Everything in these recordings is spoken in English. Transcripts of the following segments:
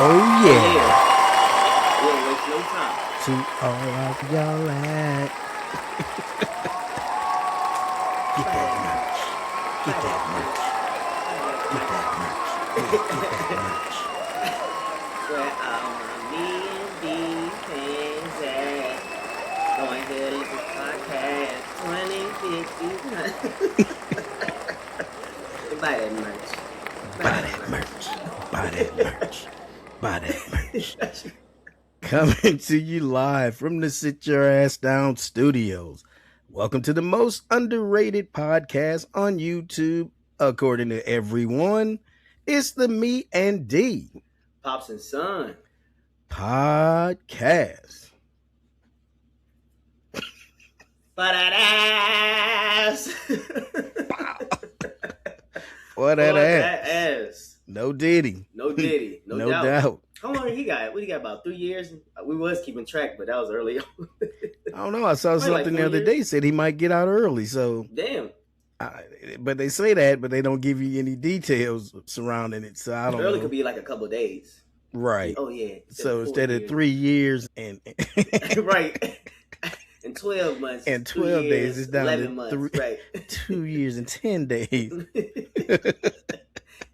Oh Oh yeah. yeah. We ain't waste no time. To all of y'all at get Buy that that merch. merch. Get Buy that that merch. merch. Buy that Get merch. that merch. Yeah, get that merch. Where all my WNB fans at? Go ahead and listen podcast 2050. Buy that merch. Buy Buy that that merch. merch. Buy that merch. Buy that merch. Coming to you live from the Sit Your Ass Down studios. Welcome to the most underrated podcast on YouTube, according to everyone. It's the Me and D Pops and Son. podcast. Buy that ass. For that For ass. that ass. No Diddy. No Diddy. No, No doubt. doubt. How long he got? What he got? About 3 years? We was keeping track, but that was early. I don't know. I saw Probably like something 4 the other years. day said he might get out early. So, Damn. but they say that, but they don't give you any details surrounding it. So I don't Early know. could be like a couple of days. Right. Oh yeah. So instead of 3 years and right. In 12 months. and 12 years, days, it's down 11 to months. Right. 2 years and 10 days.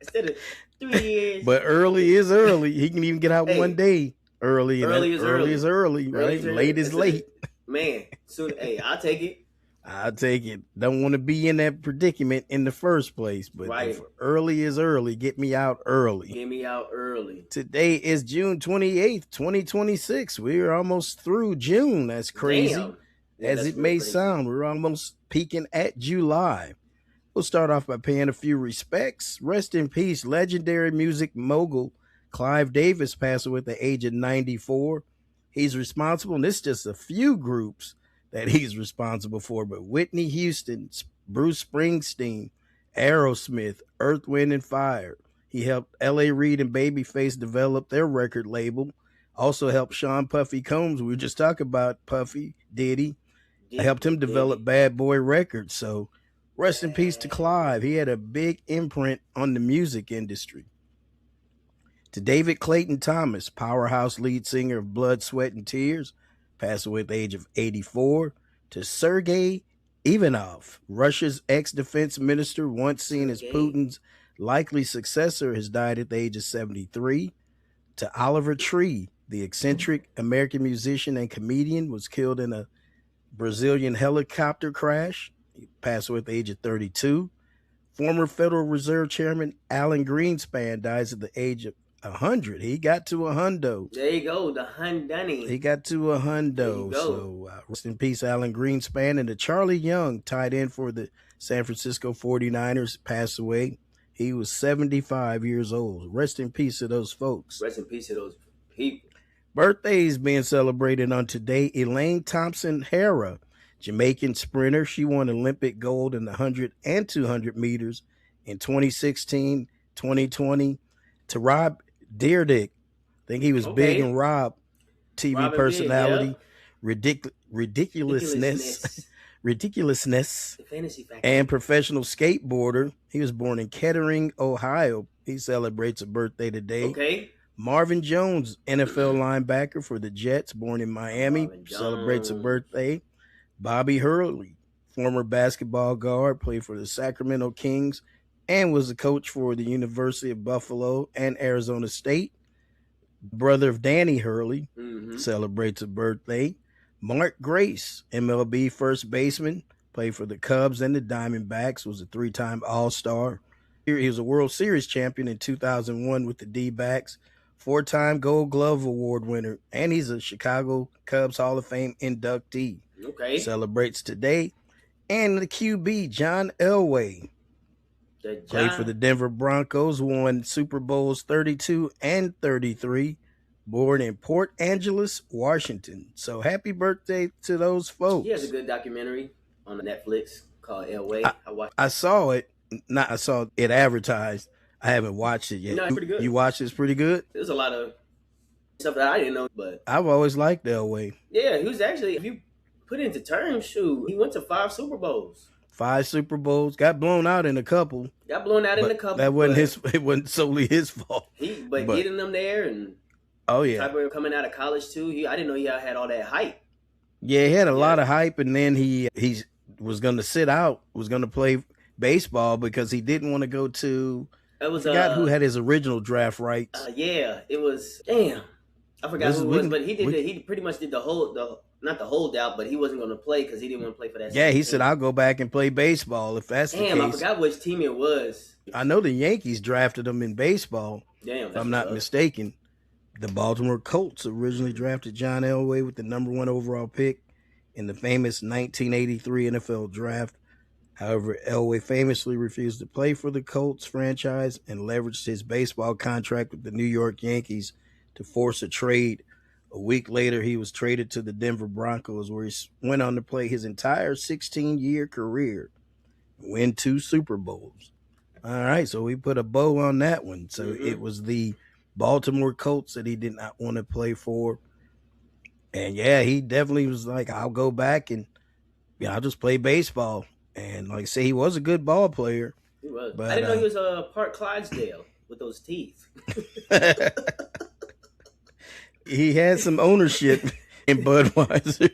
Instead of 3 years. But early is early. He can even get out one day early. And Early is early is early, right? Early is early. Late is late. Man, soon. Hey, I'll take it. I'll take it. Don't want to be in that predicament in the first place. But if early is early, get me out early. Get me out early. Today is June 28th, 2026. We're almost through June. That's crazy. Damn. Yeah, As it may sound, we're almost peaking at July. We'll start off by paying a few respects. Rest in peace, legendary music mogul Clive Davis passed away at the age of 94. He's responsible, and this is just a few groups that he's responsible for, but Whitney Houston, Bruce Springsteen, Aerosmith, Earth, Wind, and Fire. He helped L.A. Reid and Babyface develop their record label. Also helped Sean Puffy Combs. We were just talking about Puffy, Diddy. Helped him develop Bad Boy Records. So rest in peace to Clive. He had a big imprint on the music industry. To David Clayton Thomas, powerhouse lead singer of Blood, Sweat, and Tears, passed away at the age of 84. To Sergei Ivanov, Russia's ex-defense minister, once seen as Putin's likely successor, has died at the age of 73. To Oliver Tree, the eccentric American musician and comedian, was killed in a Brazilian helicopter crash. He passed away at the age of 32. Former Federal Reserve Chairman Alan Greenspan dies at the age of 100. He got to a hundo. There you go, the hundunny. He got to a hundo. So rest in peace, Alan Greenspan. And the Charlie Young, tight end for the San Francisco 49ers, passed away. He was 75 years old. Rest in peace to those folks. Rest in peace to those people. Birthdays being celebrated on today. Elaine Thompson-Herah, Jamaican sprinter. She won Olympic gold in the 100 and 200 meters in 2016, 2020. To Rob Dyrdek, I think he was big in Rob, TV Robin personality, ridiculousness, and professional skateboarder. He was born in Kettering, Ohio. He celebrates a birthday today. Okay. Marvin Jones, NFL linebacker for the Jets, born in Miami, celebrates a birthday. Bobby Hurley, former basketball guard, played for the Sacramento Kings and was a coach for the University of Buffalo and Arizona State. Brother of Danny Hurley, celebrates a birthday. Mark Grace, MLB first baseman, played for the Cubs and the Diamondbacks, was a 3-time All-Star. He was a World Series champion in 2001 with the D-backs, 4-time Gold Glove Award winner, and he's a Chicago Cubs Hall of Fame inductee. Okay. Celebrates today. And the QB, John Elway, played for the Denver Broncos, won Super Bowls 32 and 33, born in Port Angeles, Washington. So happy birthday to those folks. He has a good documentary on Netflix called Elway. I saw it. I saw it advertised. I haven't watched it yet. No, it's pretty good. You watched it? It's pretty good? There's a lot of stuff that I didn't know, but I've always liked Elway. Yeah, he was actually, if you put it into terms, shoot, he went to 5 Super Bowls. 5 Super Bowls. Got blown out in a couple, Got blown out in a but couple, that wasn't but his. It wasn't solely his fault. but But getting them there and oh the yeah, type of coming out of college too. I didn't know he had all that hype. yeah, he had a Yeah, lot of hype, and then he was going to sit out. Was going to play baseball because he didn't want to go to. it I was forgot who had his original draft rights. yeah, it was damn. I forgot This is who it we was, can but we he pretty much did the not the holdout, but he wasn't going to play because he didn't want to play for that yeah. same He said team. I'll go back and play baseball if that's the Damn, I case. forgot which team it was. I know the Yankees drafted him in baseball. Damn, If that's I'm what's not up. mistaken. The Baltimore Colts originally drafted John Elway with the number 1 overall pick in the famous 1983 NFL draft. However, Elway famously refused to play for the Colts franchise and leveraged his baseball contract with the New York Yankees to force a trade. A week later, he was traded to the Denver Broncos, where he went on to play his entire 16-year career, win 2 Super Bowls. All right, so we put a bow on that one. So it was the Baltimore Colts that he did not want to play for. And yeah, he definitely was like, I'll go back and I'll just play baseball. And like I say, he was a good ball player. He was. I But didn't know he was a part Clydesdale with those teeth. he had some ownership in Budweiser.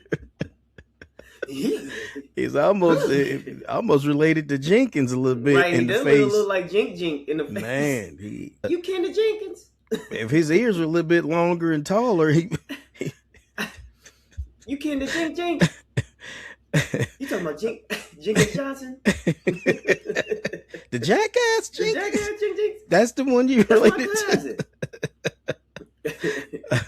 He's almost related to Jenkins a little bit Right, in he the does face. look like Jink in the face. Man, You kin to Jenkins? if his ears were a little bit longer and taller, You kin to Jink? You talking about Jenkins Johnson? The jackass The Jenkins? jackass Jink? That's the one you That's my related cousin. to.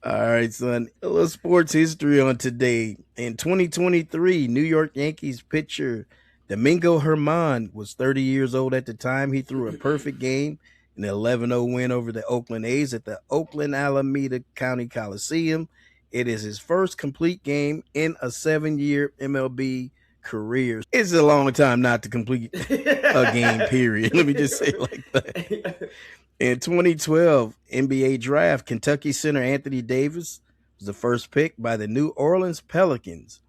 All right, son. A little sports history on today. In 2023, New York Yankees pitcher Domingo Germán was 30 years old at the time. He threw a perfect game in an 11-0 win over the Oakland A's at the Oakland Alameda County Coliseum. It is his first complete game in a 7-year MLB career. It's a long time not to complete a game, period. Let me just say it like that. In 2012 NBA draft, Kentucky center Anthony Davis was the first pick by the New Orleans Pelicans.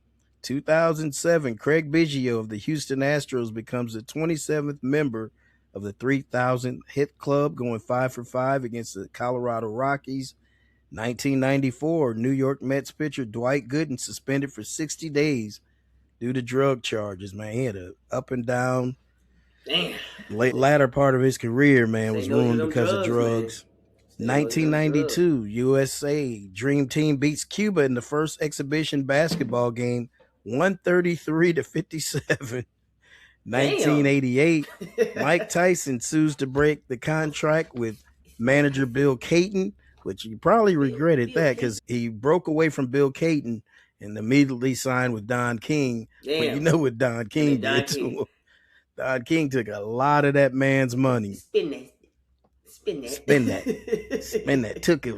2007, Craig Biggio of the Houston Astros becomes the 27th member of the 3,000 hit club, going 5 for 5 against the Colorado Rockies. 1994, New York Mets pitcher Dwight Gooden suspended for 60 days due to drug charges. Man, he had a up and down. Damn. Latter part of his career, man, was ruined because of drugs. 1992, USA Dream Team beats Cuba in the first exhibition basketball game, 133 to 57. 1988, Mike Tyson sues to break the contract with manager Bill Caton, which he probably regretted that because he broke away from Bill Caton and immediately signed with Don King. But you know what Don King did to him. Don King took a lot of that man's money. Spin that. Took you.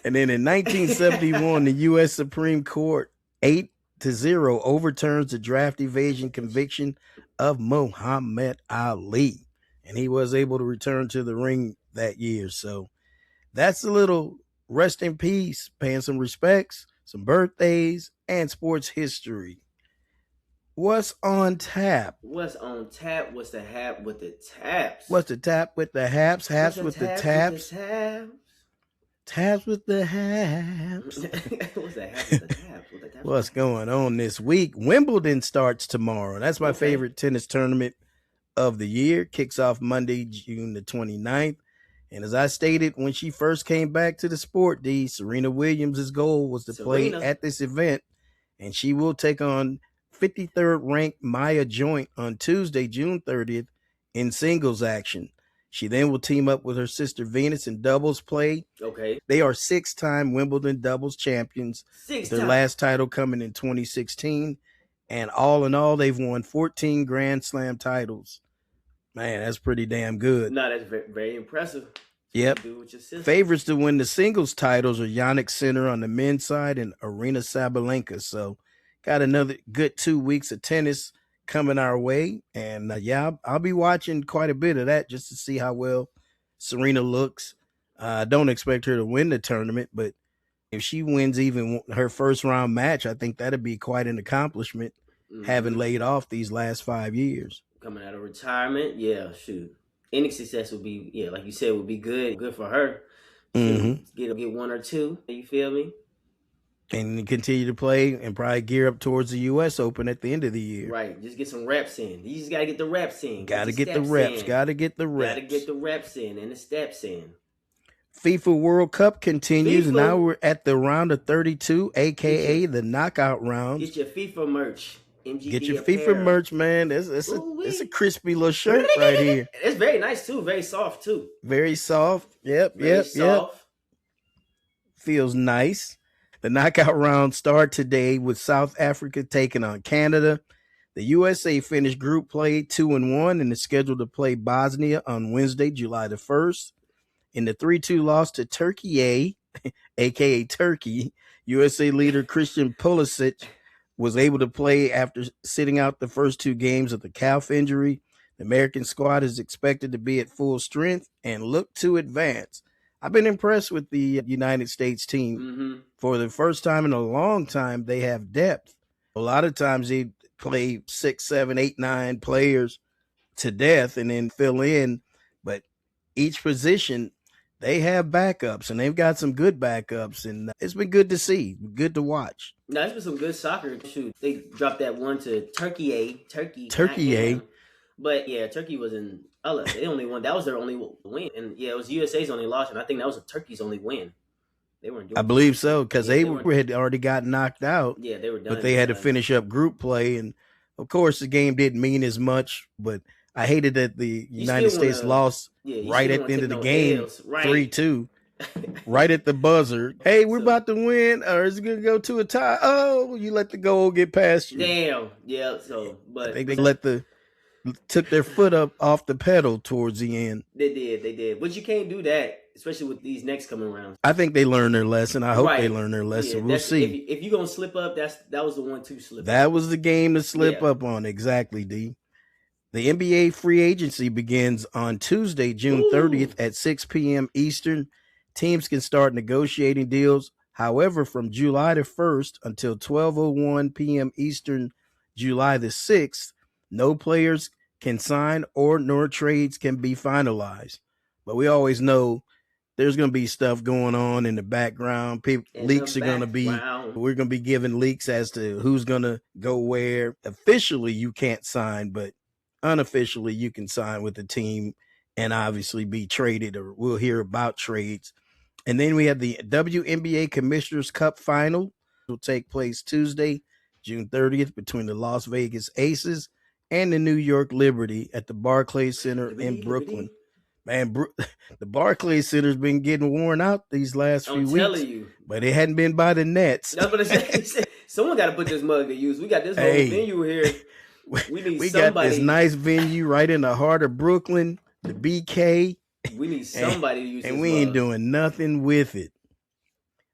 And then in 1971, the U.S. Supreme Court 8-0 overturns the draft evasion conviction of Muhammad Ali. And he was able to return to the ring that year. So that's a little rest in peace, paying some respects, some birthdays, and sports history. What's on tap? What's on tap? What's the hap with the taps? What's the tap with the haps? Haps with the taps? Taps with the haps. What's the hap with the taps? What's going on this week? Wimbledon starts tomorrow. That's my favorite tennis tournament of the year. Kicks off Monday, June the 29th. And as I stated when she first came back to the sport, Serena Williams' goal was to play at this event. And she will take on 53rd ranked Maya Joint on Tuesday, June 30th in singles action. She then will team up with her sister Venus in doubles play. Okay. They are 6-time Wimbledon doubles champions. Their last title coming in 2016. And all in all, they've won 14 Grand Slam titles. Man, that's pretty damn good. No, that's very, very impressive. Yep. Favorites to win the singles titles are Yannick Sinner on the men's side and Arina Sabalenka. So got another good 2 weeks of tennis coming our way. And I'll be watching quite a bit of that just to see how well Serena looks. I don't expect her to win the tournament, but If she wins even her first round match, I think that'd be quite an accomplishment, having laid off these last 5 years. Coming out of retirement, yeah, shoot. Any success would be, yeah, like you said, would be good for her. Shoot, get one or two. You feel me? And continue to play and probably gear up towards the U.S. Open at the end of the year. Right, just get some reps in. You just gotta get the reps in. Got to get the reps. Got to get the reps. Got to get the reps in and the steps in. FIFA World Cup continues. Now we're at the round of 32, aka the knockout round. Get your FIFA merch. MGB get your apparel. FIFA merch, man. It's a crispy little shirt right here. It's very nice too. Very soft too. Very soft. Yep. Feels nice. The knockout round started today with South Africa taking on Canada. The USA finished group play 2-1 and is scheduled to play Bosnia on Wednesday, July the 1st. In the 3-2 loss to Turkey, aka Turkey, USA leader Christian Pulisic was able to play after sitting out the first 2 games with a calf injury. The American squad is expected to be at full strength and look to advance. I've been impressed with the United States team. For the first time in a long time, they have depth. A lot of times they play 6, 7, 8, 9 players to death and then fill in. But each position, they have backups, and they've got some good backups. And it's been good to see, good to watch. No, it's been some good soccer. Shoot, they dropped that one to Turkey. But yeah, Turkey was in Allah. They only won. That was their only win. And yeah, it was USA's only loss. And I think that was Turkey's only win. They weren't doing I believe so, because they had already got knocked out. Yeah, they were done. But they had to finish up group play. And of course, the game didn't mean as much. But I hated that the United States lost right at the end of the game, 3-2. Right at the buzzer. Hey, we're about to win, or is it going to go to a tie? Oh, you let the goal get past you. Damn. Yeah, so, but. I think they took their foot up off the pedal towards the end. They did. But you can't do that, especially with these next coming rounds. I think they learned their lesson. I hope they learn their lesson. We'll see. If you're going to slip up, that was the one to slip up. That was the game to slip up on. Exactly, D. The NBA free agency begins on Tuesday, June 30th at 6 p.m. Eastern. Teams can start negotiating deals. However, from July the 1st until 12:01 p.m. Eastern, July the 6th, no players can sign nor trades can be finalized. But we always know there's going to be stuff going on in the background. Leaks are going to be, we're going to be giving leaks as to who's going to go where. Officially, you can't sign, but unofficially, you can sign with the team and obviously be traded, or we'll hear about trades. And then we have the WNBA Commissioner's Cup Final. It will take place Tuesday, June 30th, between the Las Vegas Aces and the New York Liberty at the Barclays Center in Brooklyn. Man, the Barclays Center's been getting worn out these last few weeks. I'm telling you. But it hadn't been by the Nets. That's what I said. Someone got to put this mug to use. We got this whole venue here. We got this nice venue right in the heart of Brooklyn, the BK. We need somebody to use this and we ain't doing nothing with it.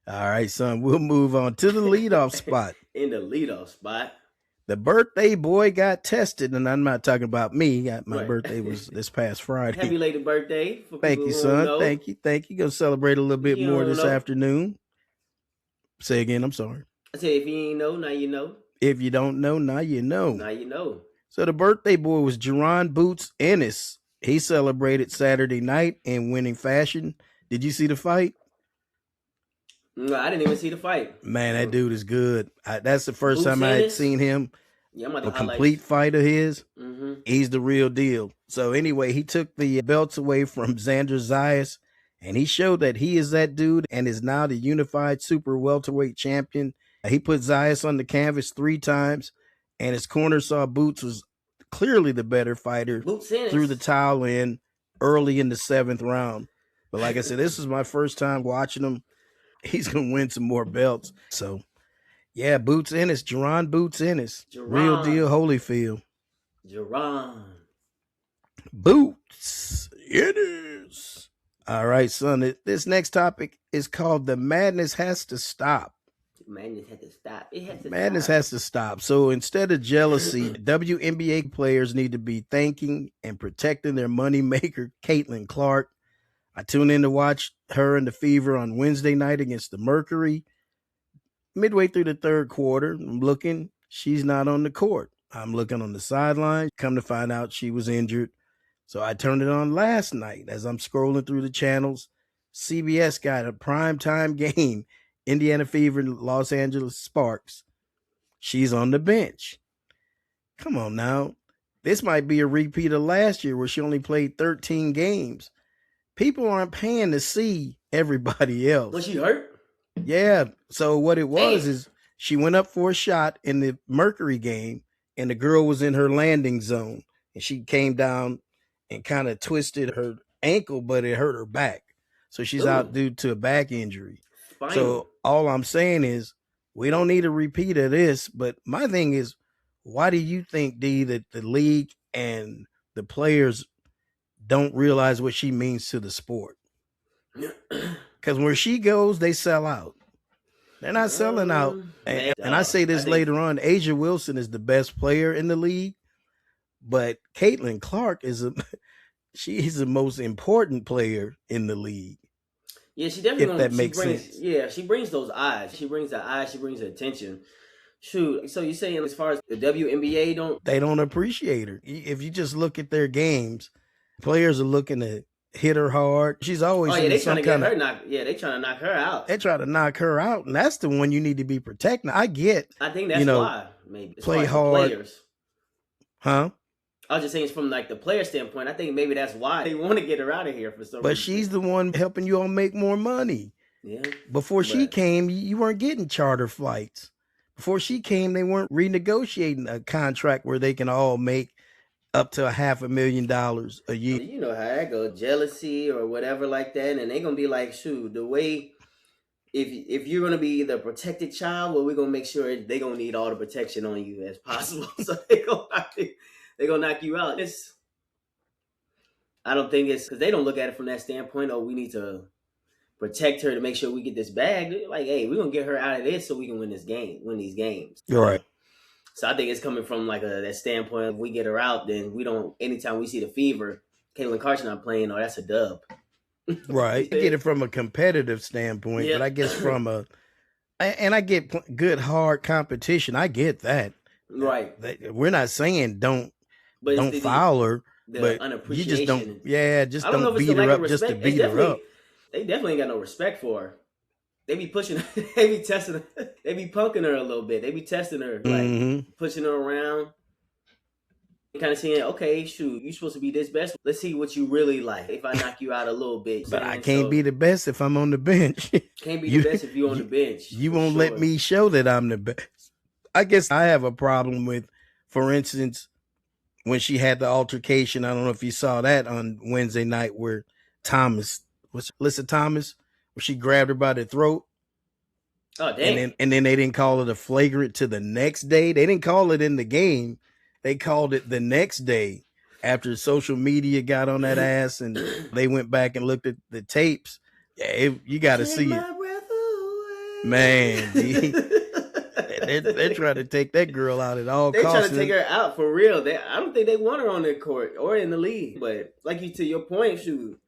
All right, son, we'll move on to the leadoff spot. In the leadoff spot. The birthday boy got tested, and I'm not talking about me. My birthday was this past Friday. Happy belated birthday. Thank you, son. Thank you. Going to celebrate a little bit more this afternoon. Say again, I'm sorry. I said, if you ain't know, now you know. If you don't know, now you know. Now you know. So the birthday boy was Jerron Boots Ennis. He celebrated Saturday night in winning fashion. Did you see the fight? No, I didn't even see the fight. Man, that dude is good. That's the first time I had seen him. Yeah, I'm a complete fight of his. He's the real deal. So anyway, he took the belts away from Xander Zayas, and he showed that he is that dude and is now the unified super welterweight champion. He put Zayas on the canvas 3 times, and his corner saw Boots was clearly the better fighter, threw the towel in early in the 7th round. But like I said, this is my first time watching him. He's going to win some more belts. So, yeah, Boots Ennis, Jerron Boots Ennis. Real deal Holyfield. Jerron Boots Ennis. All right, son. This next topic is called The Madness Has to Stop. Madness has to stop. Madness has to stop. So instead of jealousy, WNBA players need to be thanking and protecting their moneymaker, Caitlin Clark. I tuned in to watch her and the Fever on Wednesday night against the Mercury. Midway through the third quarter, I'm looking, she's not on the court. I'm looking on the sideline. Come to find out she was injured. So I turned it on last night as I'm scrolling through the channels. CBS got a primetime game, Indiana Fever, Los Angeles Sparks. She's on the bench. Come on now. This might be a repeat of last year where she only played 13 games. People aren't paying to see everybody else. Was she hurt? Yeah. So what it was is she went up for a shot in the Mercury game, and the girl was in her landing zone, and she came down and kind of twisted her ankle, but it hurt her back. So she's out due to a back injury. Spinal. So all I'm saying is we don't need a repeat of this. But my thing is, why do you think, D, that the league and the players don't realize what she means to the sport? Because where she goes, they sell out. They're not selling out. And I say this later on, Asia Wilson is the best player in the league, but Caitlin Clark she's the most important player in the league. Yeah, she definitely. If that makes sense. Yeah, she brings those eyes. She brings the eyes. She brings the attention. Shoot. So you're saying as far as the WNBA they don't appreciate her. If you just look at their games, players are looking to hit her hard. She's always they trying to get her knocked. Yeah, they trying to knock her out. They try to knock her out, and that's the one you need to be protecting. I think that's why maybe play hard. Players. Huh? I was just saying, from like the player standpoint, I think maybe that's why they want to get her out of here for some reason. But she's the one helping you all make more money. Yeah. Before she came, you weren't getting charter flights. Before she came, they weren't renegotiating a contract where they can all make up to $500,000 a year. You know how that goes, jealousy or whatever like that, and they're gonna be like, shoot, the way if you're gonna be the protected child, well, we're gonna make sure they're gonna need all the protection on you as possible. So they're gonna knock you out. I don't think it's because they don't look at it from that standpoint. Oh, we need to protect her to make sure we get this bag. They're like, hey, we're gonna get her out of this so we can win these games. You're right. So I think it's coming from like that standpoint. If we get her out, then we don't. Anytime we see the Fever, Caitlin Clark's not playing. Oh, that's a dub. Right. I get it from a competitive standpoint, but I guess from I get good hard competition. I get that. Right. We're not saying don't foul her, but you just don't. Yeah, just don't beat her up just to beat her up. They definitely ain't got no respect for her. They be pushing her. They be testing her. They be punking her a little bit. They be testing her, like pushing her around. Kind of saying, okay, shoot, you're supposed to be this best. Let's see what you really like. If I knock you out a little bit. But I can't be the best if I'm on the bench. Can't be the best if you're on the bench. You won't let me show that I'm the best. I guess I have a problem with, for instance, when she had the altercation. I don't know if you saw that on Wednesday night where Alyssa Thomas, where she grabbed her by the throat. Oh, damn. And then they didn't call it a flagrant to the next day. They didn't call it in the game. They called it the next day after social media got on that ass and they went back and looked at the tapes. Yeah, you got to see it. Man, they're trying to take that girl out at all costs. They're trying to take her out for real. I don't think they want her on their court or in the league. But like to your point, shoot.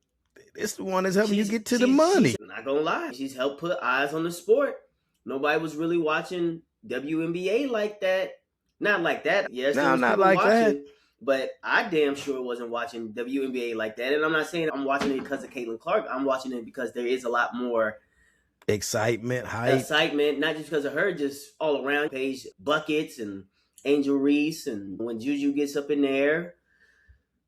It's the one that's helping you get to the money. She's not going to lie. She's helped put eyes on the sport. Nobody was really watching WNBA like that. Not like that. Yes, no, not like that. But I damn sure wasn't watching WNBA like that. And I'm not saying I'm watching it because of Caitlin Clark. I'm watching it because there is a lot more excitement, hype. Excitement, not just because of her, just all around. Paige Buckets and Angel Reese. And when Juju gets up in there.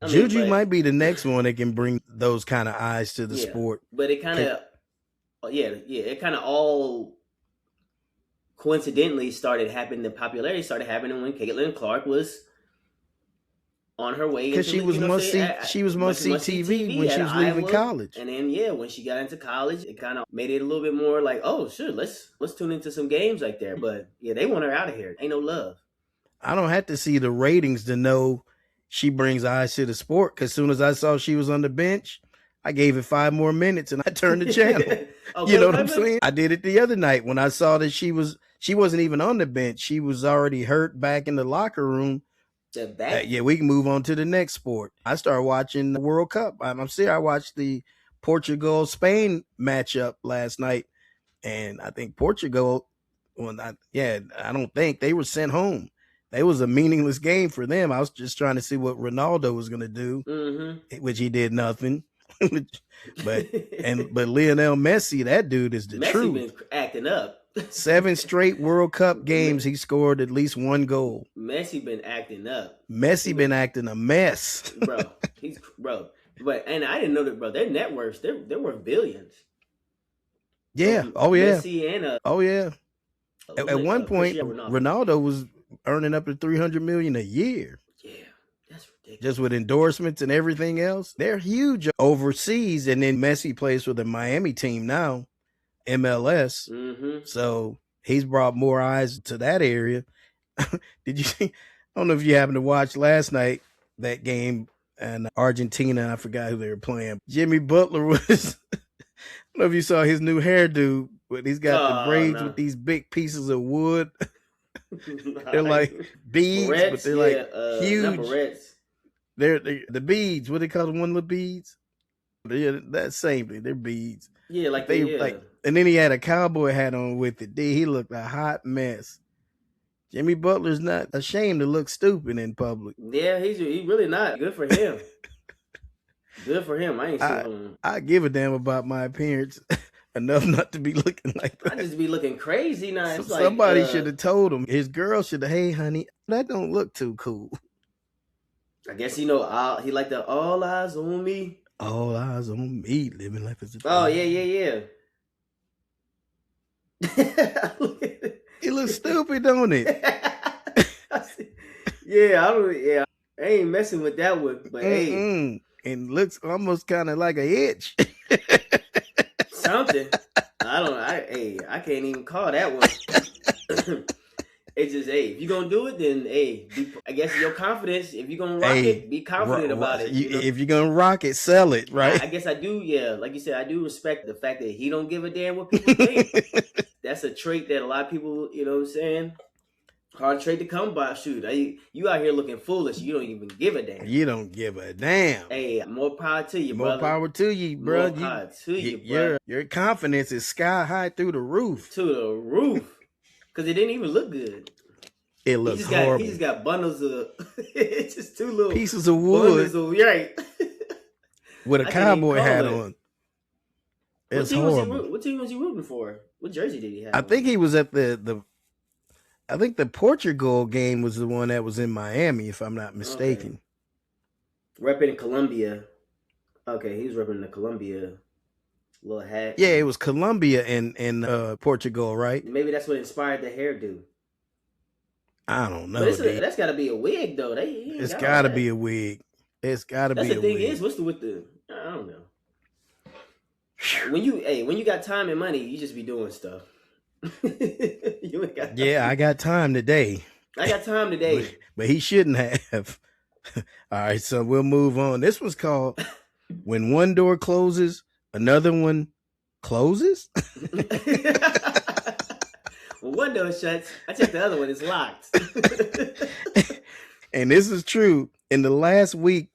Juju might be the next one that can bring those kind of eyes to the sport. But it kind of, it kind of all coincidentally started happening. The popularity started happening when Caitlin Clark was on her way. Because she was must see TV when she was leaving college. And then when she got into college, it kind of made it a little bit more like, oh shit, let's tune into some games like there. But they want her out of here. Ain't no love. I don't have to see the ratings to know she brings eyes to the sport. Because as soon as I saw she was on the bench, I gave it 5 more minutes and I turned the channel. You know what I'm saying? I did it the other night when I saw that she wasn't even on the bench. She was already hurt back in the locker room. We can move on to the next sport. I started watching the World Cup. I'm serious. I watched the Portugal-Spain matchup last night, and I think Portugal Well, I don't think they were sent home. It was a meaningless game for them. I was just trying to see what Ronaldo was going to do, which he did nothing. but Lionel Messi, that dude is the Messi truth. Been acting up. 7 straight World Cup games, he scored at least 1 goal. Messi been acting up. Messi been acting a mess, bro. But and I didn't know that, bro. Their net worth, they're worth billions. Yeah. Messi and oh yeah. At one point, Ronaldo was earning up to $300 million a year. Yeah, that's ridiculous. Just with endorsements and everything else, they're huge overseas. And then Messi plays for the Miami team now, MLS. So he's brought more eyes to that area. Did you see? I don't know if you happened to watch last night that game and Argentina. I forgot who they were playing. Jimmy Butler was. I don't know if you saw his new hairdo, but he's got the braids with these big pieces of wood. They're like beads, barrettes, but they're like huge. They're the beads. What they call them? One little beads. Yeah, that same thing. They're beads. Yeah, like like. And then he had a cowboy hat on with it. He looked a hot mess. Jimmy Butler's not ashamed to look stupid in public. Yeah, he's really not. Good for him. Good for him. I ain't seen him. I give a damn about my appearance enough not to be looking like that. I just be looking crazy now. It's somebody should have told him. His girl should have, hey, honey, that don't look too cool. I guess he like the all eyes on me. All eyes on me, living life as a Oh, yeah. It looks stupid, don't it? I ain't messing with that one, but hey. And looks almost kind of like a itch. Something. I don't know. I can't even call that one. It's just, if you're going to do it, then, I guess your confidence, if you're going to rock it, be confident about it. If you're going to rock it, sell it, right? I guess I do, yeah. Like you said, I do respect the fact that he don't give a damn what people think. That's a trait that a lot of people, you know what I'm saying? Hard trait to come by. Shoot, you out here looking foolish. You don't even give a damn. You don't give a damn. Hey, more power to you, brother. More power to you, bro. More power to you, bro. Your confidence is sky high through the roof. To the roof. Because it didn't even look good. It looks horrible. He just got bundles of, it's just 2 little pieces of wood. Right. With a cowboy hat on. It's horrible. What team was he rooting for? What jersey did he have? I think he was at I think the Portugal game was the one that was in Miami, if I'm not mistaken. Okay. Repping Colombia. Okay, he was repping the Colombia little hat. Yeah, it was Colombia and Portugal, right? Maybe that's what inspired the hairdo. I don't know. That's got to be a wig, though. It's got to be a wig. It's got to be a wig. That's the thing is, what's with the? I don't know. When you got time and money, you just be doing stuff. You ain't got time. Yeah, I got time today. I got time today. But he shouldn't have. All right, so we'll move on. This was called When One Door Closes, Another One Closes. When one door shuts, I check the other one is locked. And this is true. In the last week,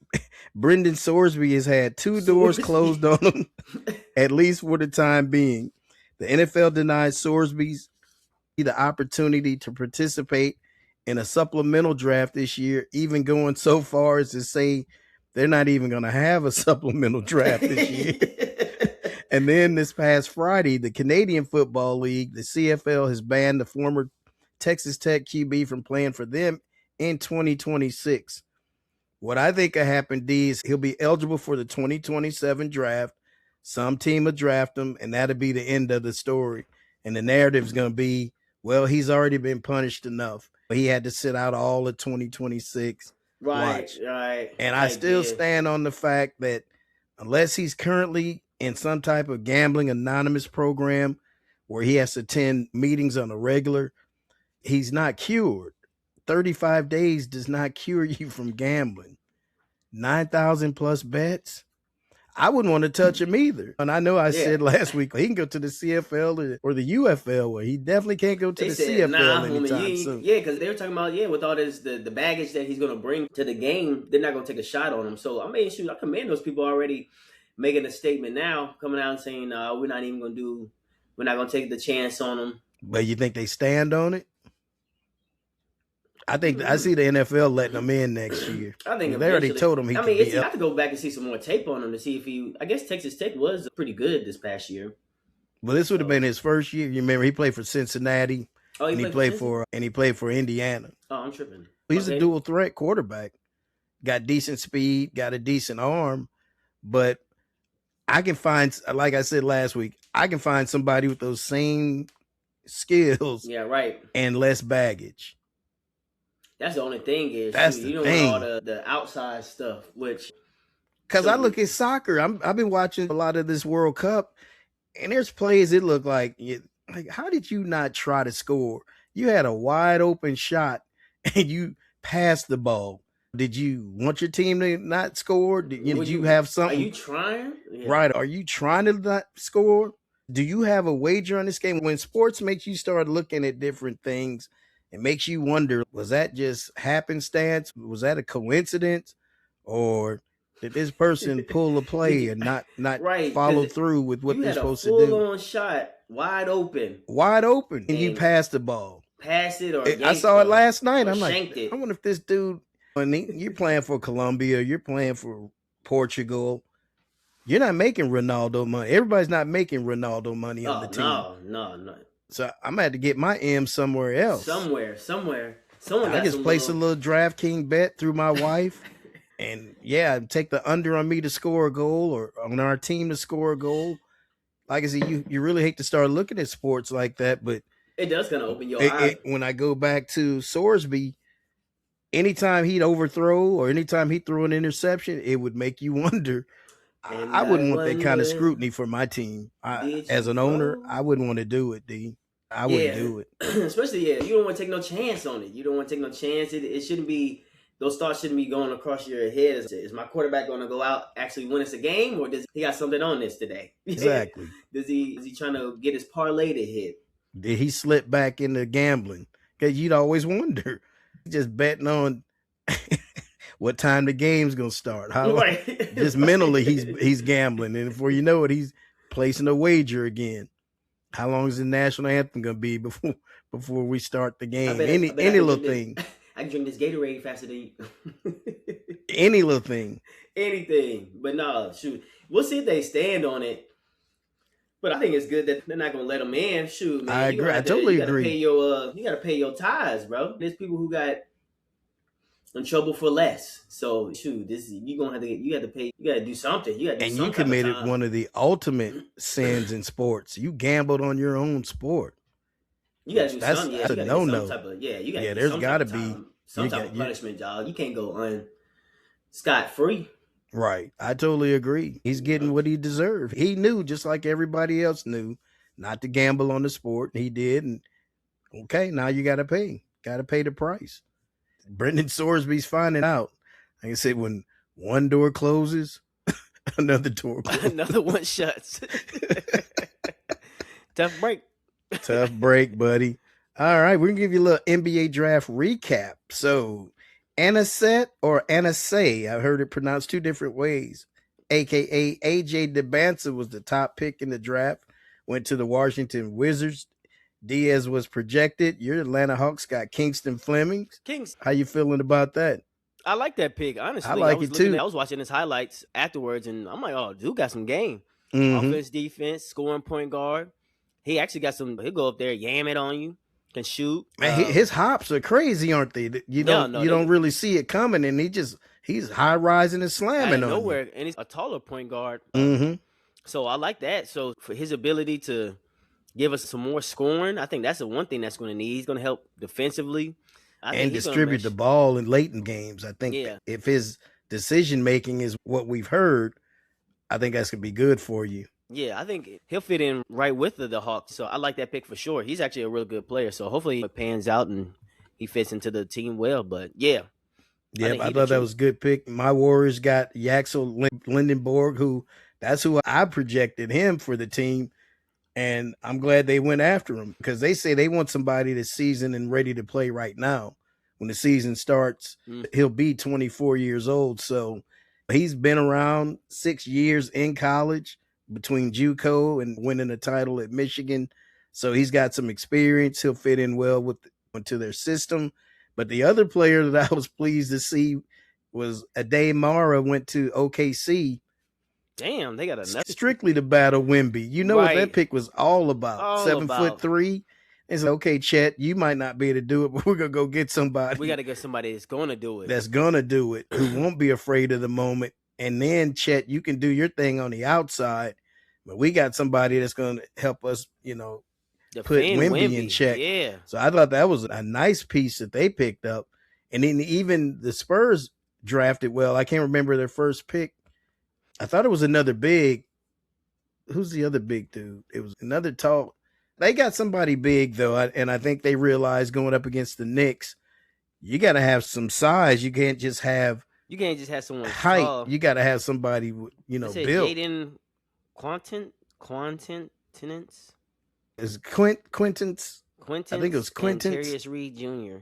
Brendan Sorsby has had 2 doors closed on him, at least for the time being. The NFL denies Sorsby's the opportunity to participate in a supplemental draft this year, even going so far as to say they're not even going to have a supplemental draft this year. And then this past Friday, the Canadian Football League, the CFL, has banned the former Texas Tech QB from playing for them in 2026. What I think will happen, D, is he'll be eligible for the 2027 draft. Some team will draft him, and that'll be the end of the story. And the narrative is going to be, well, he's already been punished enough. He had to sit out all of 2026. Right. And I still stand on the fact that unless he's currently in some type of gambling anonymous program where he has to attend meetings on a regular, he's not cured. 35 days does not cure you from gambling. 9,000 plus bets. I wouldn't want to touch him either. And I know I said last week he can go to the CFL or the UFL, where he definitely can't go to the CFL anytime soon. Yeah, because they were talking about, with all this, the baggage that he's going to bring to the game, they're not going to take a shot on him. So, I commend those people already making a statement now, coming out and saying, we're not going to take the chance on him. But you think they stand on it? I think I see the NFL letting them in next year. I think they already told him he could be. I have to go back and see some more tape on him to see if he. I guess Texas Tech was pretty good this past year. Well, this would have been his first year. You remember he played for Cincinnati, and he played for Indiana. Oh, I'm tripping. He's a dual threat quarterback. Got decent speed, got a decent arm, but I can find, like I said last week, I can find somebody with those same skills. Yeah, right. And less baggage. That's the only thing is that's you don't want all the outside stuff, which because I look at soccer, I've been watching a lot of this World Cup, and there's plays it look like how did you not try to score? You had a wide open shot and you passed the ball. Did you want your team to not score? Did you have something? Are you trying? Yeah. Right. Are you trying to not score? Do you have a wager on this game? When sports makes you start looking at different things, it makes you wonder, was that just happenstance? Was that a coincidence? Or did this person pull a play and not follow through with what they're supposed to do? Full-on shot, wide open. And you passed the ball. Pass it or I saw it last night. I'm like, I wonder if this dude, you're playing for Colombia, you're playing for Portugal. You're not making Ronaldo money. Everybody's not making Ronaldo money on the team. No. So I'm gonna have to get my M somewhere else. Somewhere. I just place a little DraftKings bet through my wife, and take the under on me to score a goal or on our team to score a goal. Like I said, you really hate to start looking at sports like that, but it does kind of open your eyes. When I go back to Sorsby, anytime he'd overthrow or anytime he threw an interception, it would make you wonder. I wouldn't want that kind of scrutiny for my team. As an owner, I wouldn't want to do it, D. I wouldn't do it. Especially, you don't want to take no chance on it. You don't want to take no chance. It shouldn't be, those thoughts shouldn't be going across your head. Is my quarterback going to go out, actually win us a game, or does he got something on this today? Exactly. Is he trying to get his parlay to hit? Did he slip back into gambling? Because you'd always wonder. Just betting on what time the game's gonna start. Just mentally he's gambling, and before you know it, he's placing a wager again. How long is the national anthem gonna be before we start the game? Any little thing. I can drink this Gatorade faster than you. Any little thing. Anything. But no, shoot. We'll see if they stand on it. But I think it's good that they're not gonna let them in. Shoot, man. I agree. I totally agree. You gotta pay your tithes, bro. There's people who got in trouble for less. So shoot, you have to pay. You gotta do something. You gotta do you committed one of the ultimate sins in sports. You gambled on your own sport. You gotta do something. That's a no-no. There's gotta be some type of punishment, y'all. You can't go scot-free. Right. I totally agree. He's getting what he deserved. He knew, just like everybody else knew, not to gamble on the sport. He did. And okay, now you got to pay. Got to pay the price. Brendan Sorsby's finding out. Like I said, when one door closes, another door closes. Another one shuts. Tough break. Tough break, buddy. All right, we're going to give you a little NBA draft recap. So, Anisette or Anasay, I've heard it pronounced two different ways, a.k.a. A.J. DeBanza was the top pick in the draft, went to the Washington Wizards. Diaz was projected. Your Atlanta Hawks got Kingston Fleming. How you feeling about that? I like that pick, honestly. I like it too. I was watching his highlights afterwards, and I'm like, oh, dude got some game. Offense, defense, scoring point guard. He actually got some, he'll go up there, yam it on you. Can shoot. Man, his hops are crazy, aren't they? You don't really see it coming, and he's high rising and slamming on nowhere, you. And he's a taller point guard. Mm-hmm. So I like that. So for his ability to give us some more scoring, I think that's the one thing that's going to need. He's going to help defensively and distribute the ball in late in games. I think if his decision making is what we've heard, I think that's going to be good for you. Yeah, I think he'll fit in right with the Hawks. So I like that pick for sure. He's actually a real good player. So hopefully it pans out and he fits into the team well. But yeah. I thought that was a good pick. My Warriors got Yaxel Lindenborg, that's who I projected him for the team. And I'm glad they went after him because they say they want somebody that's seasoned and ready to play right now. When the season starts, he'll be 24 years old. So he's been around 6 years in college, between JUCO and winning a title at Michigan. So he's got some experience. He'll fit in well into their system. But the other player that I was pleased to see was Ade Mara went to OKC. Damn, they got another strictly to battle Wemby. You know what that pick was all about? 7'3". And so, okay, Chet, you might not be able to do it, but we're gonna go get somebody. We got to get somebody that's gonna do it. That's gonna do it, who won't be afraid of the moment. And then, Chet, you can do your thing on the outside, but we got somebody that's gonna help us, put Wemby in check. Yeah. So I thought that was a nice piece that they picked up. And then even the Spurs drafted well. I can't remember their first pick. I thought it was another big. Who's the other big dude? It was another tall. They got somebody big, though, and I think they realized going up against the Knicks, you got to have some size. You can't just have someone height. tall. You got to have somebody, built. Jaden Quintenance? Is Quinten's? I think it was Quinten's. Darius Reed Jr.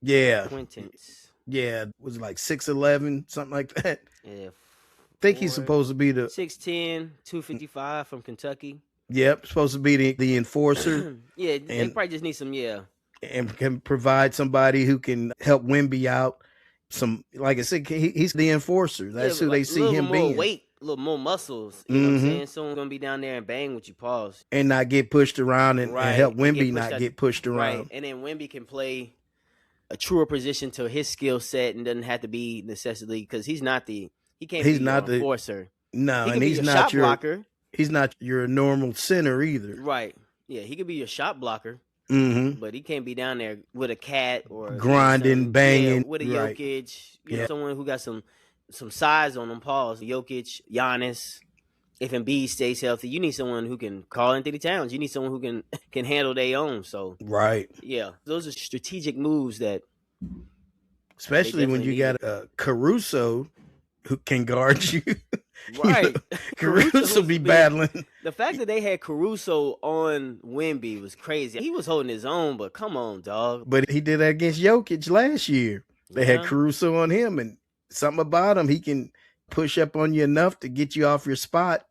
Yeah. Quinten's. Yeah, was it like 6'11", something like that? Yeah. I think he's supposed to be the 6'10", 255 from Kentucky. Yep, supposed to be the enforcer. Yeah, they probably just need some, and can provide somebody who can help Wemby out. Like I said, he's the enforcer. That's who they see him being. A little more weight, a little more muscles. You know what I'm saying? Someone's gonna be down there and bang with you, pause, and not get pushed around, and help Wemby not get pushed around. Right, and then Wemby can play a truer position to his skill set and doesn't have to be necessarily because he can't be your enforcer. No, he and he's not your blocker. He's not your normal center either. Right. Yeah, he could be your shot blocker. Mm-hmm. But he can't be down there with a cat or grinding, banging with a Jokic. You know, someone who got some size on them. Pause. Jokic, Giannis. If Embiid stays healthy, you need someone who can call Anthony Towns. You need someone who can handle their own. So yeah, those are strategic moves that, especially when you got Caruso who can guard you. Right. Caruso be battling. The fact that they had Caruso on Wemby was crazy. He was holding his own, but come on, dog. But he did that against Jokic last year. They had Caruso on him, and something about him, he can push up on you enough to get you off your spot.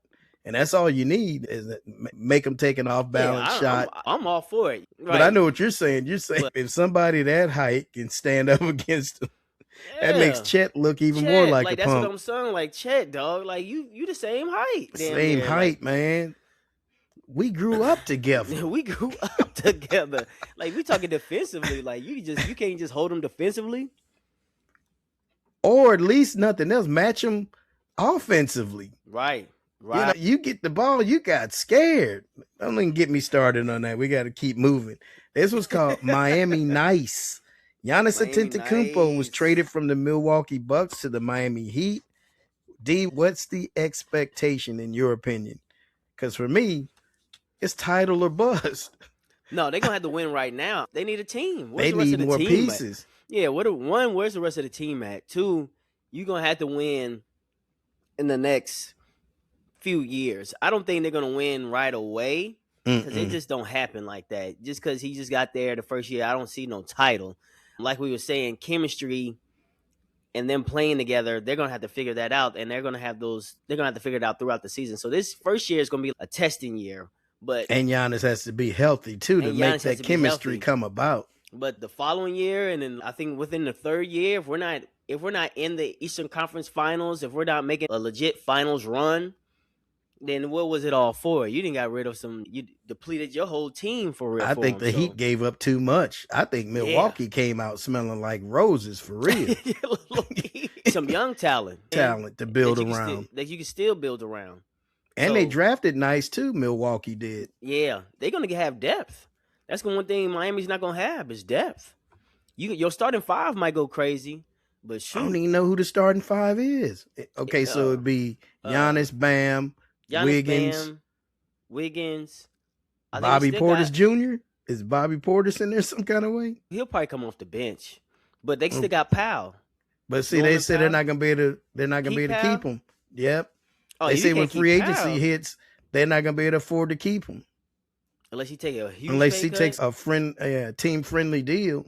And that's all you need is make him take an off-balance shot. I'm all for it. Right. But I know what you're saying. You're saying if somebody that height can stand up against him, that makes Chet look even more like a that's punk. What I'm saying. Like Chet, dog. Like you the same height. Same height, man. We grew up together. We grew up together. Like we talking defensively. Like you can't just hold him defensively. Or at least nothing else, match him offensively. Right. You get the ball, you got scared. Don't even get me started on that. We got to keep moving. This was called Miami Nice. Giannis Antetokounmpo was traded from the Milwaukee Bucks to the Miami Heat. D, what's the expectation in your opinion? Because for me, it's title or bust. No, they're going to have to win right now. They need a team. They need more pieces. Yeah, where's the rest of the team at? 2, you're going to have to win in the next few years. I don't think they're going to win right away because it just don't happen like that. Just because he just got there the first year, I don't see no title. Like we were saying, chemistry and them playing together, they're going to have to figure that out, and they're going to have to figure it out throughout the season. So this first year is going to be a testing year. And Giannis has to be healthy, too, to make that chemistry come about. But the following year, and then I think within the third year, if we're not in the Eastern Conference Finals, if we're not making a legit finals run, then what was it all for? You didn't got rid of you depleted your whole team for real. I think the Heat gave up too much. I think Milwaukee came out smelling like roses for real. Some young talent to build around. That you can still build around. And they drafted nice too, Milwaukee did. Yeah, they're going to have depth. That's one thing Miami's not going to have is depth. Your starting 5 might go crazy, but shoot. I don't even know who the starting 5 is. Okay, so it'd be Giannis, Bam, Wiggins. Bobby Portis Jr.? Is Bobby Portis in there some kind of way? He'll probably come off the bench. But they still got Powell. But see, they said they're not gonna be able to keep him. Yep. Oh, they say when free agency hits, they're not gonna be able to afford to keep him. Unless he takes a team friendly deal.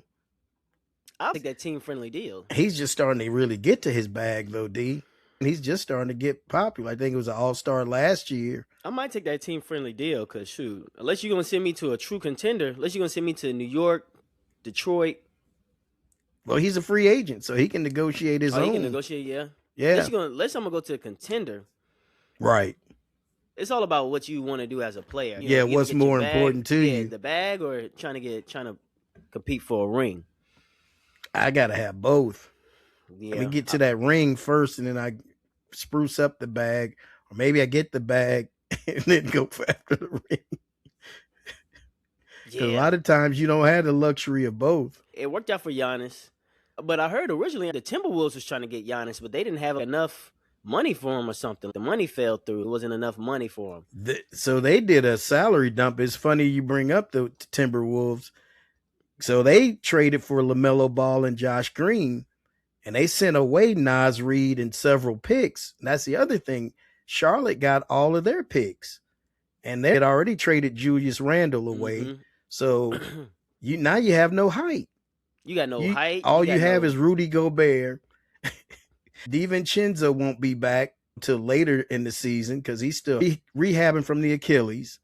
I'll take that team friendly deal. He's just starting to really get to his bag though, D. He's just starting to get popular. I think it was an all-star last year. I might take that team-friendly deal because, shoot, unless you're going to send me to a true contender, unless you're going to send me to New York, Detroit. Well, he's a free agent, so he can negotiate his own. He can negotiate, yeah. Yeah. Unless I'm going to go to a contender. Right. It's all about what you want to do as a player. Yeah, what's more important to you? The bag or trying to compete for a ring? I got to have both. Yeah. Let me get to that ring first, and then I spruce up the bag. Or maybe I get the bag and then go after the ring. Because a lot of times you don't have the luxury of both. It worked out for Giannis. But I heard originally the Timberwolves was trying to get Giannis, but they didn't have enough money for him or something. The money fell through. It wasn't enough money for him. So they did a salary dump. It's funny you bring up the Timberwolves. So they traded for LaMelo Ball and Josh Green, and they sent away Naz Reid and several picks. And that's the other thing. Charlotte got all of their picks, and they had already traded Julius Randle away. Mm-hmm. So now you have no height. You got no height. All you have is Rudy Gobert. DiVincenzo won't be back until later in the season because he's still rehabbing from the Achilles.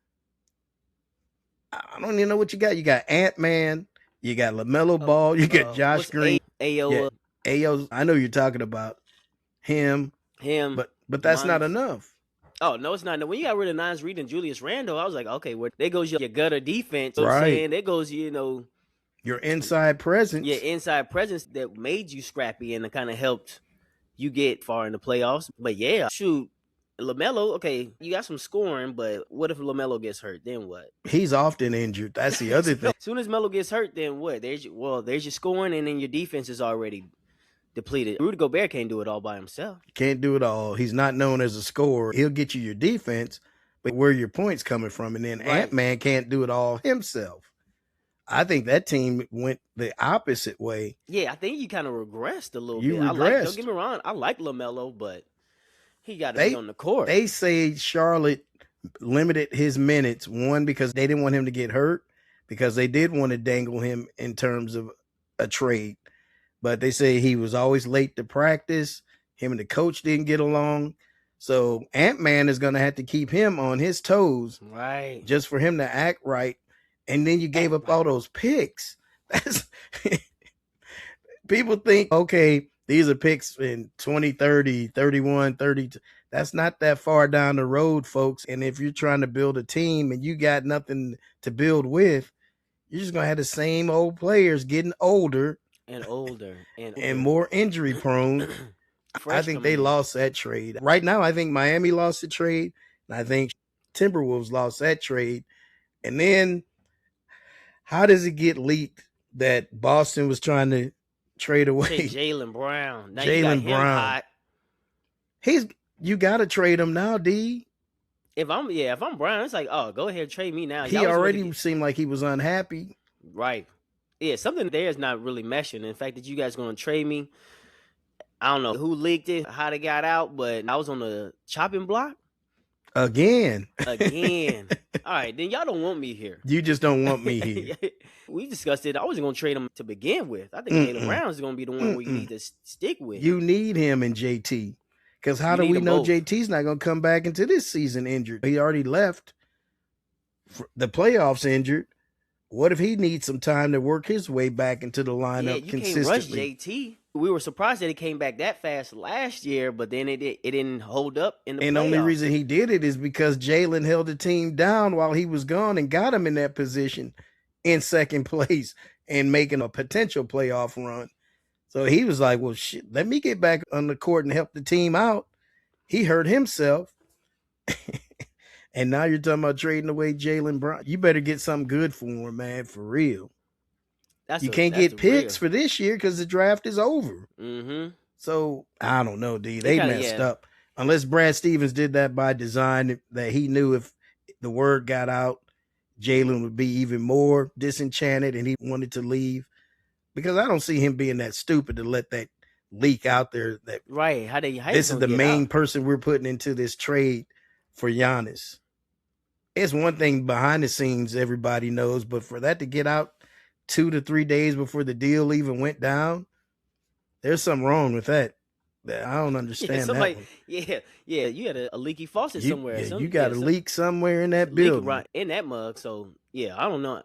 I don't even know what you got. You got Ant-Man. You got LaMelo Ball. You got Josh Green. Ayo. Ayo. I know you're talking about him. But that's not enough. Oh, no, it's not. When you got rid of Naz Reid and Julius Randle, I was like, okay, well, there goes your gutter defense. Right. There goes, your inside presence. Yeah, inside presence that made you scrappy and kind of helped you get far in the playoffs. But yeah, shoot, LaMelo, okay, you got some scoring, but what if LaMelo gets hurt? Then what? He's often injured. That's the other thing. As soon as Melo gets hurt, then what? There's your scoring, and then your defense is already depleted. Rudy Gobert can't do it all by himself. Can't do it all. He's not known as a scorer. He'll get you your defense, but where are your points coming from? And then right. Ant-Man can't do it all himself. I think that team went the opposite way. Yeah, I think you kind of regressed a little bit. Don't get me wrong. I like LaMelo, but he got to be on the court. They say Charlotte limited his minutes, one, because they didn't want him to get hurt, because they did want to dangle him in terms of a trade. But they say he was always late to practice. Him and the coach didn't get along. So Ant-Man is going to have to keep him on his toes. Right. Just for him to act right. And then you gave up all those picks. That's people think, okay, these are picks in 2030, 31, 32. That's not that far down the road, folks. And if you're trying to build a team and you got nothing to build with, you're just going to have the same old players getting older. And older. And more injury prone. I think they lost that trade. Right now, I think Miami lost the trade. And I think Timberwolves lost that trade. And then how does it get leaked that Boston was trying to trade away Jaylen Brown? Now Jaylen Brown. You got to trade him now, D. If I'm Brown, it's like, oh, go ahead, trade me now. He already seemed like he was unhappy. Right. Yeah, something there is not really meshing. In fact, that you guys going to trade me, I don't know who leaked it, how they got out, but I was on the chopping block. Again. All right, then y'all don't want me here. You just don't want me here. We discussed it. I wasn't going to trade him to begin with. I think Jaylen Brown is going to be the one we need to stick with. You need him in JT. Because how do we know JT's not going to come back into this season injured? He already left the playoffs injured. What if he needs some time to work his way back into the lineup consistently? Can't rush JT. We were surprised that he came back that fast last year, but then it didn't hold up in the playoffs. And the only reason he did it is because Jaylen held the team down while he was gone and got him in that position in second place and making a potential playoff run. So he was like, well, shit, let me get back on the court and help the team out. He hurt himself. And now you're talking about trading away Jaylen Brown. You better get something good for him, man, for real. You can't get picks for this year because the draft is over. Mm-hmm. So, I don't know, D. They messed up. Unless Brad Stevens did that by design, that he knew if the word got out, Jaylen would be even more disenchanted and he wanted to leave. Because I don't see him being that stupid to let that leak out there. That right. How this is the main person we're putting into this trade for Giannis. It's one thing behind the scenes everybody knows, but for that to get out 2 to 3 days before the deal even went down, there's something wrong with that. I don't understand that one. Yeah, you had a leaky faucet somewhere. You got a leak somewhere in that building. Right in that mug. So yeah, I don't know.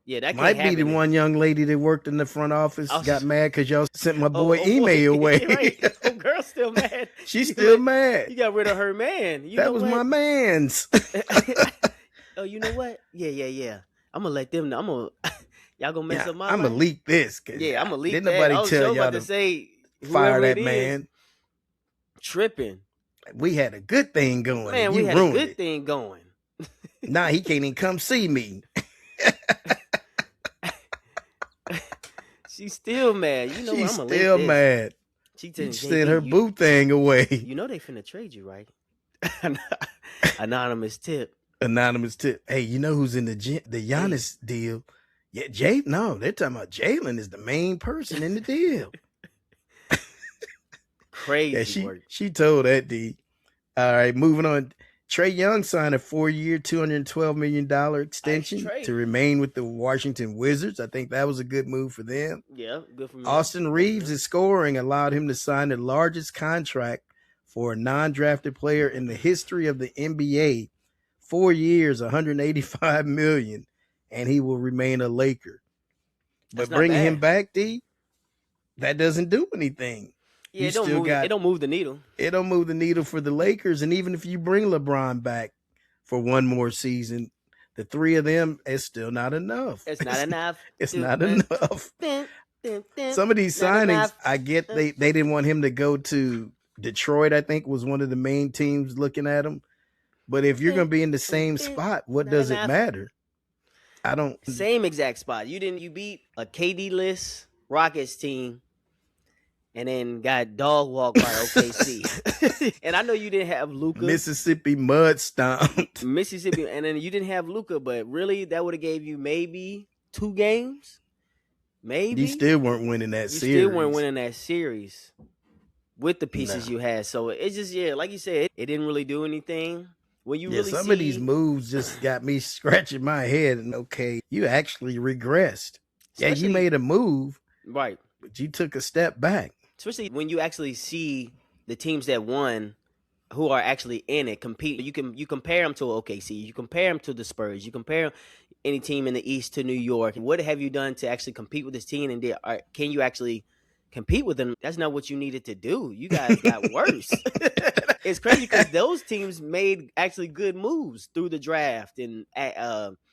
Yeah, that might be the one young lady that worked in the front office got mad because y'all sent my boy email away. Right. Oh, girl's still mad. She's still mad. You got rid of her man. That was my man's. Oh, you know what? Yeah. I'm gonna let them know. Y'all gonna mess up my I'm gonna leak this. Yeah, I'm gonna leak didn't that. Nobody tell y'all to say fire that man. Tripping. We had a good thing going. Man, we had a good thing going. Nah, he can't even come see me. She's still mad. You know, she's still mad. She sent her boo thing away. You know they finna trade you, right? Anonymous tip. Anonymous tip. Hey, you know who's in the Giannis deal? Yeah, no, they're talking about Jalen is the main person in the deal. Crazy yeah, work. She told that D. All right, moving on. Trae Young signed a 4-year, $212 million extension to remain with the Washington Wizards. I think that was a good move for them. Yeah, good for me. Austin Reeves' scoring allowed him to sign the largest contract for a non-drafted player in the history of the NBA. 4 years, $185 million, and he will remain a Laker. But bringing him back, D, that doesn't do anything. Yeah, it don't move the needle. It don't move the needle for the Lakers. And even if you bring LeBron back for one more season, the three of them, it's still not enough. It's not enough. It's not enough. Some of these signings, I get they didn't want him to go to Detroit, I think, was one of the main teams looking at him. But if you're going to be in the same spot, what does it matter? I don't. Same exact spot. You beat a KD-less Rockets team. And then got dog walked by OKC. And I know you didn't have Luka. Mississippi mud stomped. And then you didn't have Luka, but really that would have gave you maybe 2 games. Maybe. You still weren't winning that series. With the pieces you had. So it's just, like you said, it didn't really do anything. When you really some of these moves just got me scratching my head. And okay, you actually regressed. You made a move. Right. But you took a step back. Especially when you actually see the teams that won who are actually in it compete. You compare them to OKC. You compare them to the Spurs. You compare any team in the East to New York. What have you done to actually compete with this team? And can you actually compete with them? That's not what you needed to do. You guys got worse. It's crazy because those teams made actually good moves through the draft and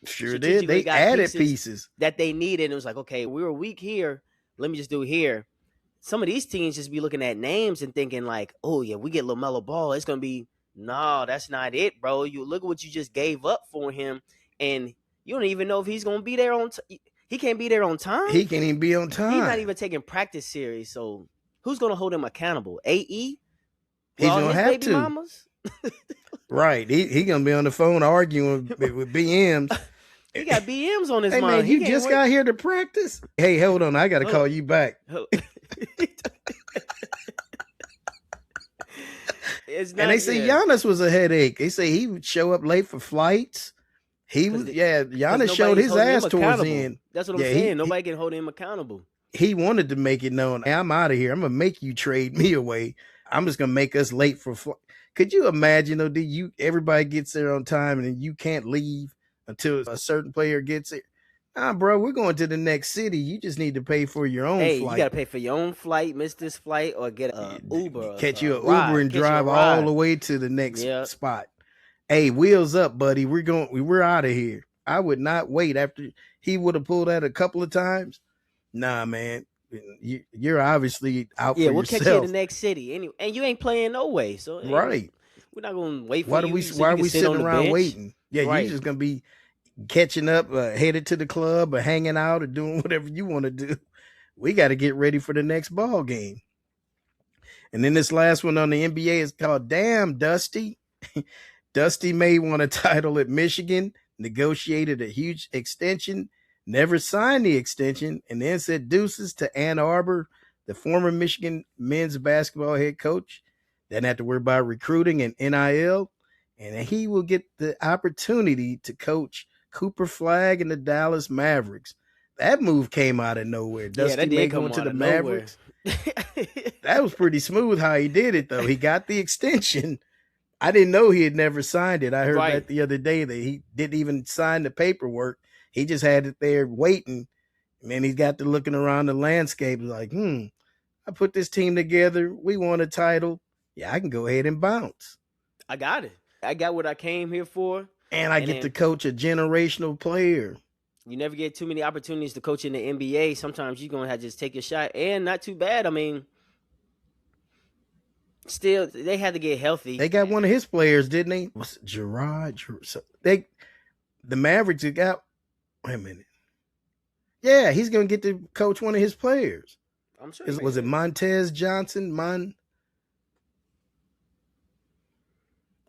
sure did. They added pieces that they needed. And it was like, okay, we were weak here. Let me just do here. Some of these teams just be looking at names and thinking like, oh, yeah, we get LaMelo Ball. It's going to be, no, that's not it, bro. You look at what you just gave up for him, and you don't even know if he's going to be there on time. He can't be there on time. He can't even be on time. He's not even taking practice serious. So who's going to hold him accountable? AE? He's going to have to. Mamas? Right. He going to be on the phone arguing with BMs. He got BMs on his mind. Man, you just got here to practice? Hey, hold on. I got to call you back. And they say Giannis was a headache. They say he would show up late for flights. Giannis showed his ass towards the end. That's what I'm saying. Nobody can hold him accountable. He wanted to make it known, hey, I'm out of here. I'm going to make you trade me away. I'm just going to make us late for flight. Could you imagine, though, everybody gets there on time and then you can't leave until a certain player gets it? Nah, bro, we're going to the next city. You just need to pay for your own flight. You got to pay for your own flight, miss this flight, or get an Uber. Catch you an Uber and drive all the way to the next spot. Hey, wheels up, buddy. We're out of here. I would not wait after he would have pulled that a couple of times. Nah, man. You're obviously out for yourself. Yeah, we'll catch you in the next city. Anyway, and you ain't playing no way. So right. We're not going to wait for why you. Why are we sitting around waiting? Yeah, right. You're just going to be catching up, headed to the club or hanging out or doing whatever you want to do. We got to get ready for the next ball game. And then this last one on the NBA is called Damn Dusty. Dusty May won a title at Michigan, negotiated a huge extension, never signed the extension, and then said deuces to Ann Arbor, the former Michigan men's basketball head coach. Didn't have to worry about recruiting and NIL. And he will get the opportunity to coach Cooper Flagg and the Dallas Mavericks. That move came out of nowhere. Dusty May going to the Mavericks. That was pretty smooth how he did it, though. He got the extension. I didn't know he had never signed it. I heard that the other day that he didn't even sign the paperwork. He just had it there waiting. And then he's got to looking around the landscape like, I put this team together. We won a title. Yeah, I can go ahead and bounce. I got it. I got what I came here for. And I get to coach a generational player. You never get too many opportunities to coach in the NBA. Sometimes you're going to have to just take your shot. And not too bad. I mean, still, they had to get healthy. They got one of his players, didn't they? Was it Gerard? The Mavericks got, wait a minute. Yeah, he's going to get to coach one of his players. I'm sure. Was it Montez Johnson?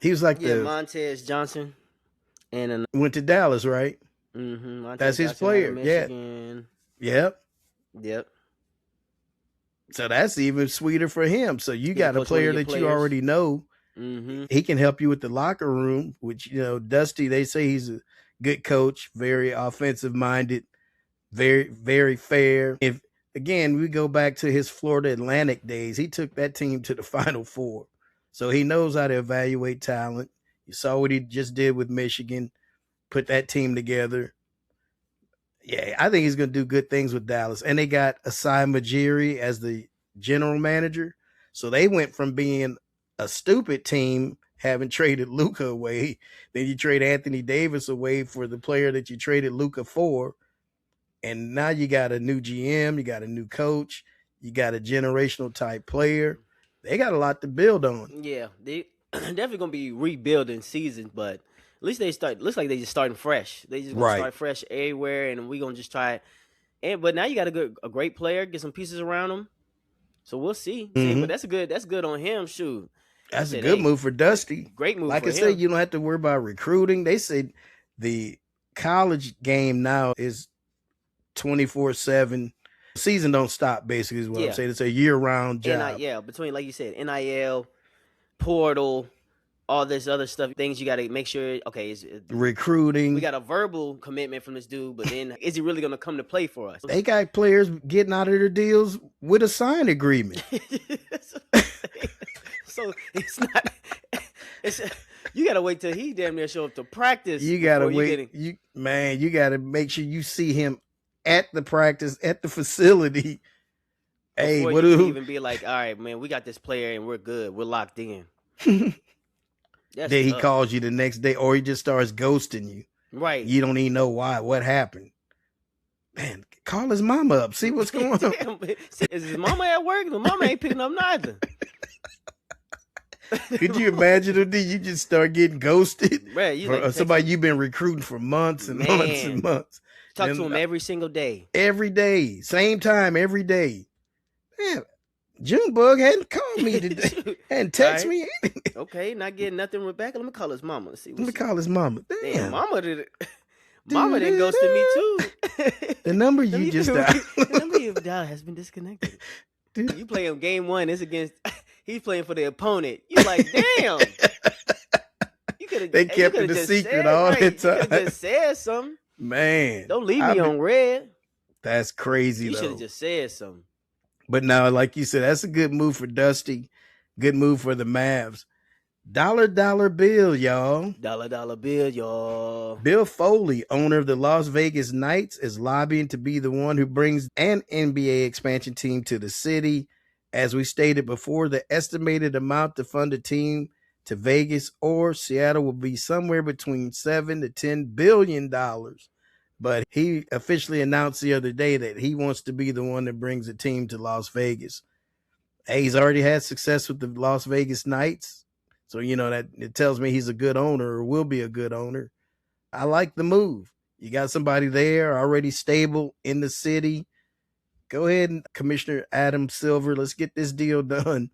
He was like Montez Johnson. And went to Dallas, right? Mm-hmm. That's his player. Yeah. Yep. So that's even sweeter for him. So you got a player that you already know. Mm-hmm. He can help you with the locker room, which, Dusty, they say he's a good coach, very offensive minded, very, very fair. If, again, we go back to his Florida Atlantic days, he took that team to the Final Four. So he knows how to evaluate talent. You saw what he just did with Michigan, put that team together. Yeah, I think he's going to do good things with Dallas. And they got Asai Majiri as the general manager. So they went from being a stupid team, having traded Luka away. Then you trade Anthony Davis away for the player that you traded Luka for. And now you got a new GM, you got a new coach, you got a generational type player. They got a lot to build on. Yeah, they definitely going to be rebuilding season, but at least looks like they just starting fresh. They just gonna start fresh everywhere, and we gonna just try it. But now you got a great player, get some pieces around him. So we'll see. Mm-hmm. But that's good on him. Shoot. That's a good move for Dusty. Great move like for him. Like I said, you don't have to worry about recruiting. They said the college game now is 24/7. Season don't stop, basically, is what I'm saying. It's a year-round job. Between, like you said, NIL, portal, all this other stuff, things you got to make sure, okay, recruiting. We got a verbal commitment from this dude, but then is he really going to come to play for us? They got players getting out of their deals with a signed agreement. So it's not, you got to wait till he damn near show up to practice. You got to wait. You got to make sure you see him at the practice, at the facility. Hey, what do you even be like, all right, man, we got this player and we're good. We're locked in. Then he calls you the next day, or he just starts ghosting you. Right. You don't even know why. What happened? Man, call his mama up. See what's going on. Is his mama at work? The mama ain't picking up neither. Could you imagine if you just start getting ghosted? Right, somebody you've been recruiting for months and months and months. Talk to him every single day. Every day. Same time, every day. Man, Junebug hadn't called me today. Hadn't texted me. Okay, not getting nothing, Rebecca. Let me call his mama. Let me call his mama. Damn. Mama did it. Mama done ghosted me too. The number you just dialed. The number you dialed has been disconnected. Dude. You play him game one. It's against. He's playing for the opponent. You like, damn. They kept it a secret all the time. You could just said something. Man, don't leave me on red. That's crazy. You should have just said something. But now, like you said, that's a good move for Dusty. Good move for the Mavs. Dollar bill, y'all. Dollar bill, y'all. Bill Foley, owner of the Las Vegas Knights, is lobbying to be the one who brings an NBA expansion team to the city. As we stated before, the estimated amount to fund a team to Vegas or Seattle will be somewhere between $7 to $10 billion. But he officially announced the other day that he wants to be the one that brings a team to Las Vegas. Hey, he's already had success with the Las Vegas Knights. So, that it tells me he's a good owner or will be a good owner. I like the move. You got somebody there already stable in the city. Go ahead and Commissioner Adam Silver, let's get this deal done.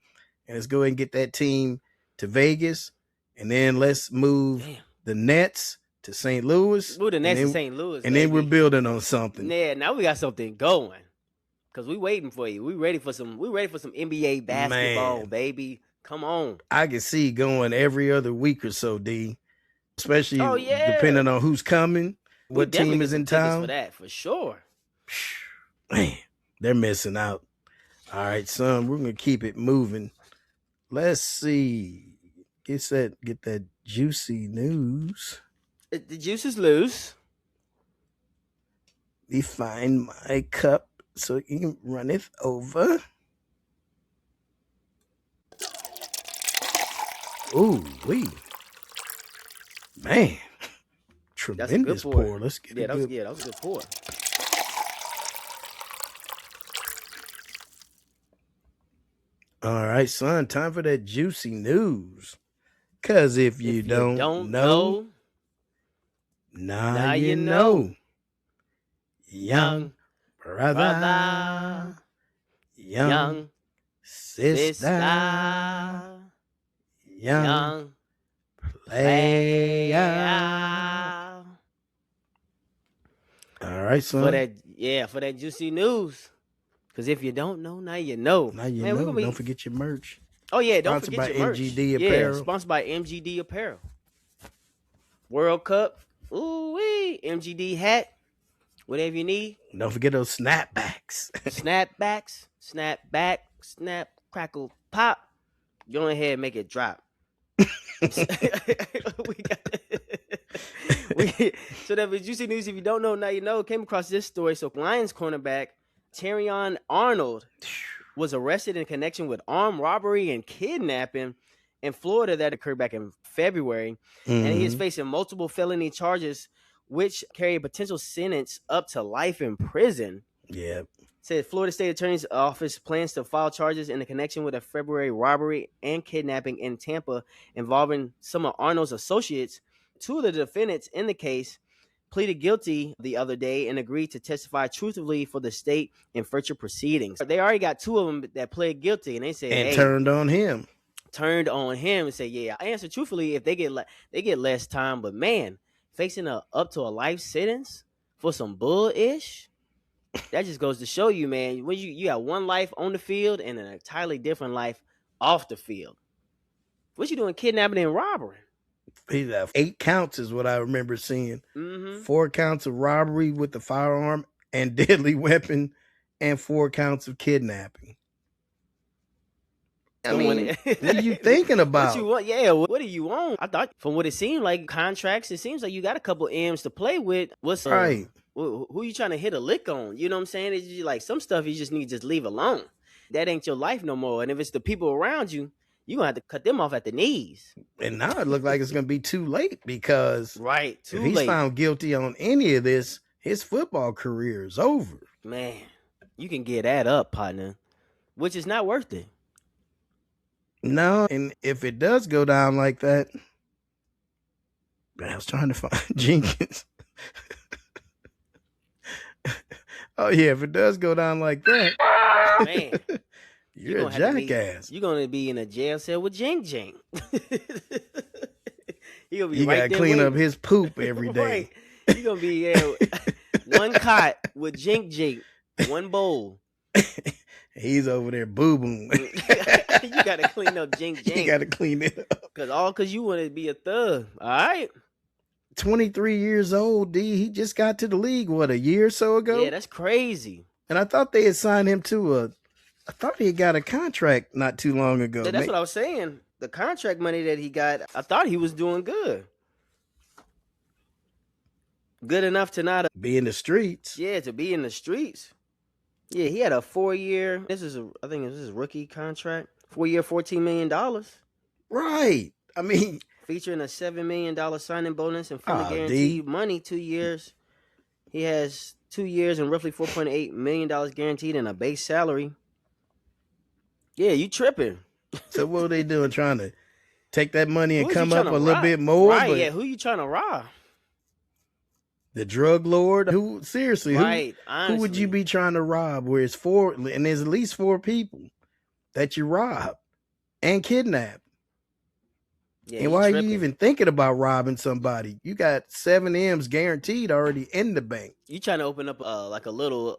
And let's go ahead and get that team to Vegas. And then let's move the Nets to St. Louis. Move the Nets to St. Louis. And then we're building on something. Yeah, now we got something going. Because we waiting for you. We ready for some NBA basketball, baby. Come on. I can see going every other week or so, D. Especially depending on who's coming, what team is in town. For that, for sure. Man, they're missing out. All right, son, we're gonna keep it moving. Let's see. Get that juicy news. The juice is loose. Me find my cup so you can run it over. Ooh, wee. Man. Tremendous pour. Let's get it. That was a good pour. All right, son. Time for that juicy news. Cause if you don't know, now you know. Young brother, young sister, young player. All right, son. For that juicy news. Because if you don't know, now you know. Now you know. Don't forget your merch. Oh, yeah. Don't forget your merch. MGD Apparel. Yeah, sponsored by MGD Apparel. World Cup. Ooh-wee. MGD hat. Whatever you need. Don't forget those snapbacks. Snap, crackle, pop. Go ahead and make it drop. So that was juicy news. If you don't know, now you know. Came across this story. So Lions cornerback Terrion Arnold was arrested in connection with armed robbery and kidnapping in Florida that occurred back in February. Mm-hmm. And he is facing multiple felony charges, which carry a potential sentence up to life in prison. Yeah. Said Florida State Attorney's Office plans to file charges in connection with a February robbery and kidnapping in Tampa involving some of Arnold's associates. Two of the defendants in the case pleaded guilty the other day and agreed to testify truthfully for the state in future proceedings. They already got two of them that pled guilty, and they said, and turned on him and said, yeah, I answer truthfully if they get less time. But man, facing up to a life sentence for some bull-ish, that just goes to show you, man, when you got one life on the field and an entirely different life off the field. What you doing kidnapping and robbery? 8 counts is what I remember seeing. Mm-hmm. 4 counts of robbery with the firearm and deadly weapon, and 4 counts of kidnapping. I mean, what are you thinking about? What you want? Yeah, what do you want? I thought from what it seemed like, contracts, it seems like you got a couple M's to play with. What's right? Who you trying to hit a lick on? You know what I'm saying? It's just like some stuff you just need to just leave alone. That ain't your life no more. And if it's the people around you, you're going to have to cut them off at the knees. And now it looks like it's going to be too late because if he's found guilty on any of this, his football career is over. Man, you can get that up, partner, which is not worth it. No, and if it does go down like that, I was trying to find Jenkins. Oh, yeah, if it does go down like that, man. You're a jackass. You're going to be in a jail cell with Jink. You got to clean up his poop every day. Right. You're going to be one cot with Jink, one bowl. He's over there boo-boom. You got to clean up Jink. You got to clean it up. Because you want to be a thug. All right. 23 years old, D. He just got to the league, a year or so ago? Yeah, that's crazy. And I thought they had signed him to I thought he got a contract not too long ago. Yeah, that's what I was saying. The contract money that he got, I thought he was doing good. Good enough to not be in the streets. Yeah, to be in the streets. Yeah, he had a 4-year. I think this is rookie contract. 4-year, $14 million. Right. I mean, featuring a $7 million signing bonus and fully guaranteed money 2 years. He has 2 years and roughly $4.8 million guaranteed in a base salary. Yeah, you tripping. So what are they doing? Trying to take that money and come up a little bit more? Right, yeah. Who you trying to rob? The drug lord? Who? Seriously, right, who would you be trying to rob? Where it's 4, and there's at least 4 people that you rob and kidnap. Yeah, and why are you even thinking about robbing somebody? You got 7 M's guaranteed already in the bank. You trying to open up like a little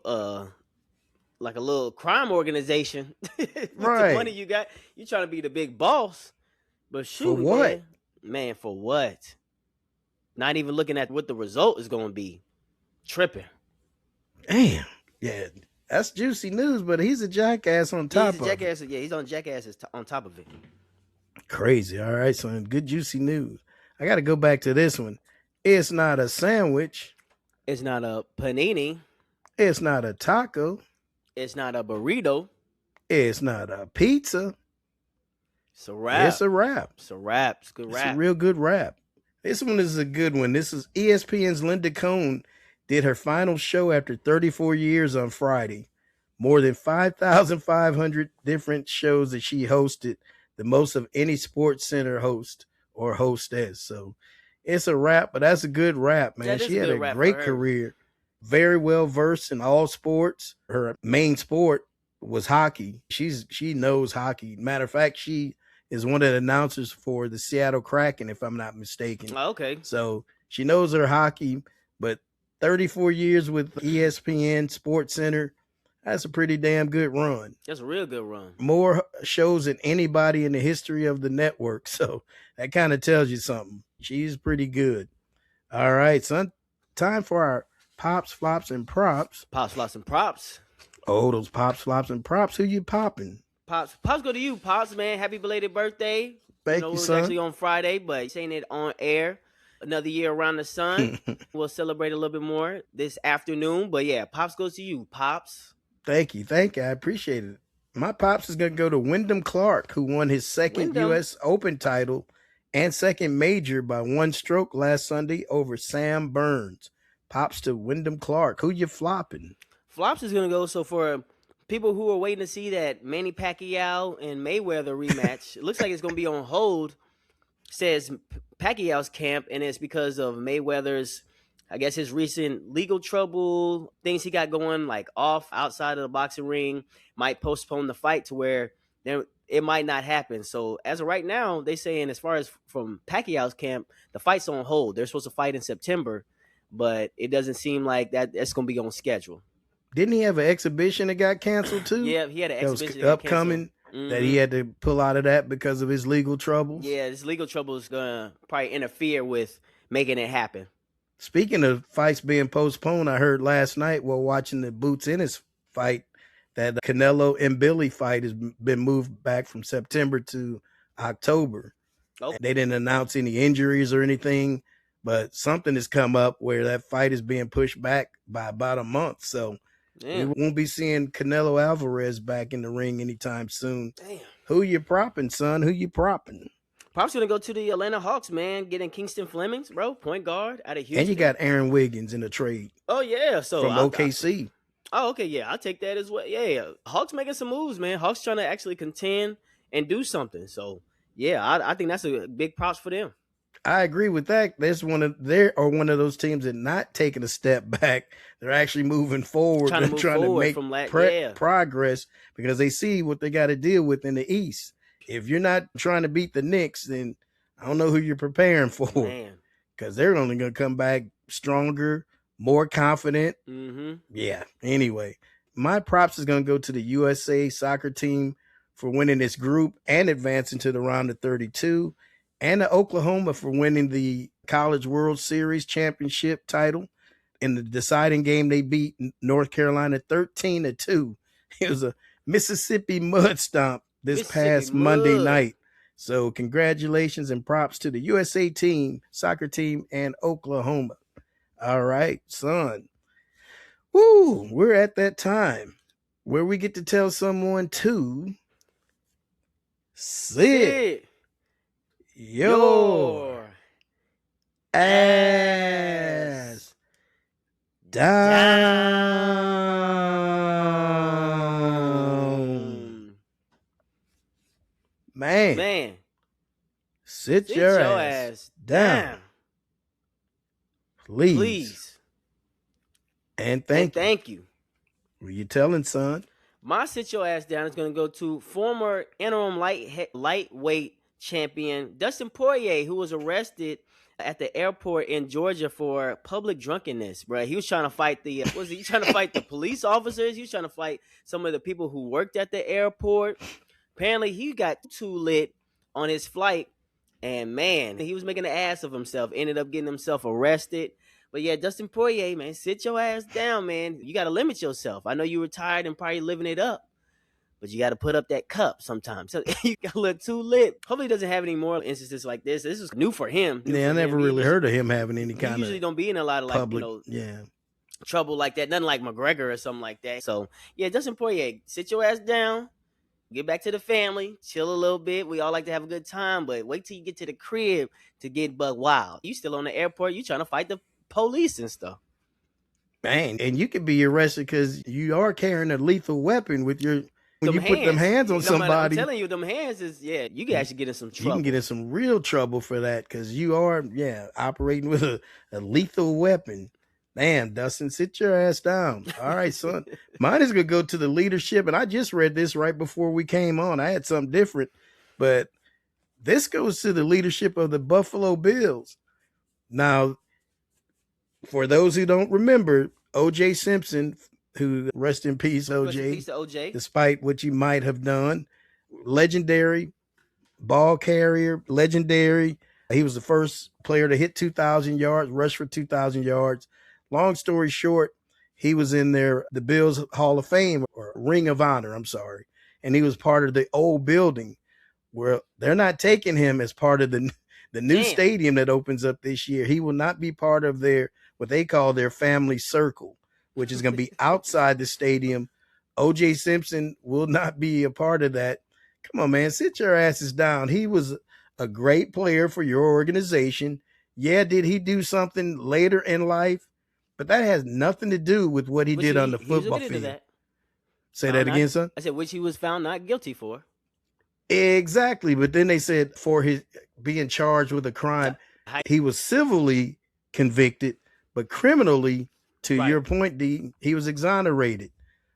crime organization. With right. The money you got, you trying to be the big boss. But shoot, for what? Man, for what? Not even looking at what the result is going to be. Tripping. Damn. Yeah. That's juicy news, but he's a jackass on He's top a of it. jackass. Yeah, he's on jackasses on top of it. Crazy. All right, son. Good juicy news. I got to go back to this one. It's not a sandwich. It's not a panini. It's not a taco. It's not a burrito. It's not a pizza. It's a wrap. It's a wrap. It's a wrap. It's a good It's a wrap. real good rap. This one is a good one. This is ESPN's Linda Cohn did her final show after 34 years on Friday. More than 5,500 different shows that she hosted, the most of any sports center host or hostess. So it's a rap, but that's a good rap, man. That is She a had good a rap for great her. career. Very well versed in all sports. Her main sport was hockey. She knows hockey. Matter of fact, she is one of the announcers for the Seattle Kraken, if I'm not mistaken. Oh, okay. So she knows her hockey, but 34 years with ESPN Sports Center, that's a pretty damn good run. That's a real good run. More shows than anybody in the history of the network. So that kind of tells you something. She's pretty good. All right, son. Time for our pops, flops, and props. Pops, flops, and props. Oh, those pops, flops, and props. Who you popping? Pops go to you, Pops, man. Happy belated birthday. Thank It you, was son. actually on Friday, but saying it on air. Another year around the sun. We'll celebrate a little bit more this afternoon. But yeah, Pops goes to you, Pops. Thank you. I appreciate it. My pops is going to go to Wyndham Clark, who won his second U.S. Open title and second major by one stroke last Sunday over Sam Burns. Pops to Wyndham Clark. Who you flopping? Flops is going to go. So for people who are waiting to see that Manny Pacquiao and Mayweather rematch, it looks like it's going to be on hold, says Pacquiao's camp, and it's because of Mayweather's, I guess, his recent legal trouble, things he got going like off outside of the boxing ring, might postpone the fight to where it might not happen. So as of right now, they saying as far as from Pacquiao's camp, the fight's on hold. They're supposed to fight in September, but it doesn't seem like that's going to be on schedule. Didn't he have an exhibition that got canceled too? Yeah, he had an exhibition that was upcoming. That he had to pull out of that because of his legal troubles. Yeah, his legal trouble is gonna probably interfere with making it happen. Speaking of fights being postponed, I heard last night while watching the Boots Ennis fight that the Canelo and Billy fight has been moved back from September to October. Oh. They didn't announce any injuries or anything, but something has come up where that fight is being pushed back by about a month. So we won't be seeing Canelo Alvarez back in the ring anytime soon. Damn. Who you propping, son? Who you propping? Probably gonna go to the Atlanta Hawks, man. Getting Kingston Flemings, bro, point guard out of Houston. And you got Aaron Wiggins in the trade. Oh yeah, so from OKC. Oh okay, yeah, I'll take that as well. Yeah, Hawks making some moves, man. Hawks trying to actually contend and do something. So yeah, I think that's a big props for them. I agree with that. They're one of those teams that not taking a step back. They're actually moving forward and trying to make progress because they see what they got to deal with in the East. If you're not trying to beat the Knicks, then I don't know who you're preparing for, because they're only going to come back stronger, more confident. Mm-hmm. Yeah. Anyway, my props is going to go to the USA soccer team for winning this group and advancing to the round of 32. And to Oklahoma for winning the College World Series championship title. In the deciding game, they beat North Carolina 13-2. It was a Mississippi mud stomp this past Monday night. So congratulations and props to the USA team, soccer team, and Oklahoma. All right, son. Woo, we're at that time where we get to tell someone to sit your ass down. Man. Sit your ass down. Please. And thank you. Who you telling, son? My sit your ass down is going to go to former interim lightweight champion Dustin Poirier, who was arrested at the airport in Georgia for public drunkenness, bro. He was trying to fight the police officers. He was trying to fight some of the people who worked at the airport. Apparently, he got too lit on his flight, and man, he was making an ass of himself. Ended up getting himself arrested. But yeah, Dustin Poirier, man, sit your ass down, man. You got to limit yourself. I know you retired and probably living it up, but you got to put up that cup sometimes. So you got to look too lit. Hopefully, he doesn't have any more instances like this. This is new for him. Yeah, I never really heard of him having any kind of. He usually don't be in a lot of public, trouble like that. Nothing like McGregor or something like that. So yeah, Dustin Poirier, sit your ass down. Get back to the family, chill a little bit. We all like to have a good time, but wait till you get to the crib to get buck wild. You still on the airport, you trying to fight the police and stuff. Man, and you could be arrested because you are carrying a lethal weapon with your. When you put them hands on somebody, I'm telling you, them hands is you can actually get in some trouble. You can get in some real trouble for that because you are operating with a lethal weapon. Damn, Dustin, sit your ass down. All right, son. Mine is going to go to the leadership. And I just read this right before we came on. I had something different. But this goes to the leadership of the Buffalo Bills. Now, for those who don't remember, O.J. Simpson, who, rest in peace, O.J. Peace to O.J. Despite what you might have done, legendary ball carrier, legendary. He was the first player to hit 2,000 yards, rush for 2,000 yards. Long story short, he was in the Bills Hall of Fame, or Ring of Honor, I'm sorry. And he was part of the old building where they're not taking him as part of the new stadium that opens up this year. He will not be part of what they call their family circle, which is going to be outside the stadium. O.J. Simpson will not be a part of that. Come on, man, sit your asses down. He was a great player for your organization. Yeah, did he do something later in life? But that has nothing to do with what he did on the football field. Say that again, son? I said, which he was found not guilty for. Exactly. But then they said for his being charged with a crime, he was civilly convicted, but criminally, to your point, D, he was exonerated.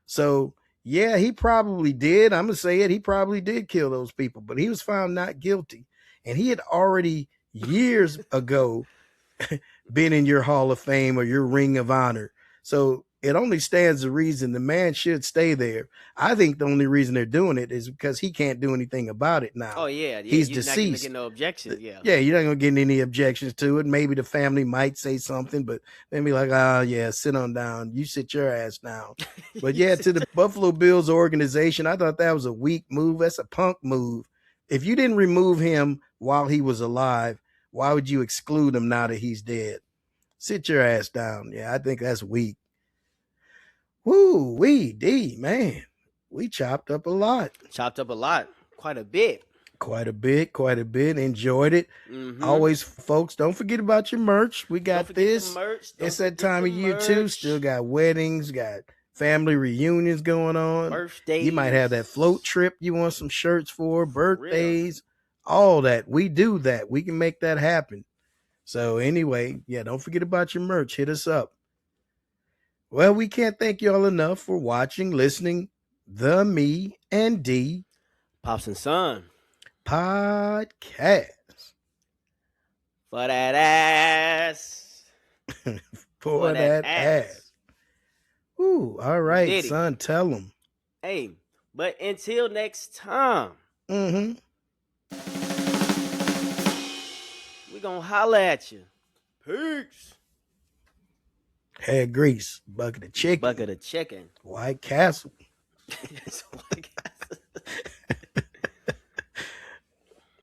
So, yeah, he probably did. I'm going to say it. He probably did kill those people, but he was found not guilty. And he had already years ago been in your Hall of Fame or your Ring of Honor. So it only stands to reason the man should stay there. I think the only reason they're doing it is because he can't do anything about it now. Oh, yeah. He's you're deceased. Not gonna get no objections, Yeah, you're not going to get any objections to it. Maybe the family might say something, but they'll be like, sit on down. You sit your ass down. But yeah, to the Buffalo Bills organization, I thought that was a weak move. That's a punk move. If you didn't remove him while he was alive, why would you exclude him now that he's dead? Sit your ass down. Yeah, I think that's weak. Woo, D, man. We chopped up a lot. Quite a bit. Quite a bit. Enjoyed it. Mm-hmm. Always, folks, don't forget about your merch. We got this. It's that time of year, too. Still got weddings, got family reunions going on. Birthdays. You might have that float trip you want some shirts for, birthdays. All that. We do that. We can make that happen. So anyway, don't forget about your merch. Hit us up. Well, we can't thank y'all enough for watching, listening. The Me and D Pops and Son podcast. For that ass. For that ass. Ooh, all right, son. Tell them. Hey, but until next time. Mm-hmm. We gonna holla at you. Peace. Head grease. Bucket of chicken. White Castle. White Castle.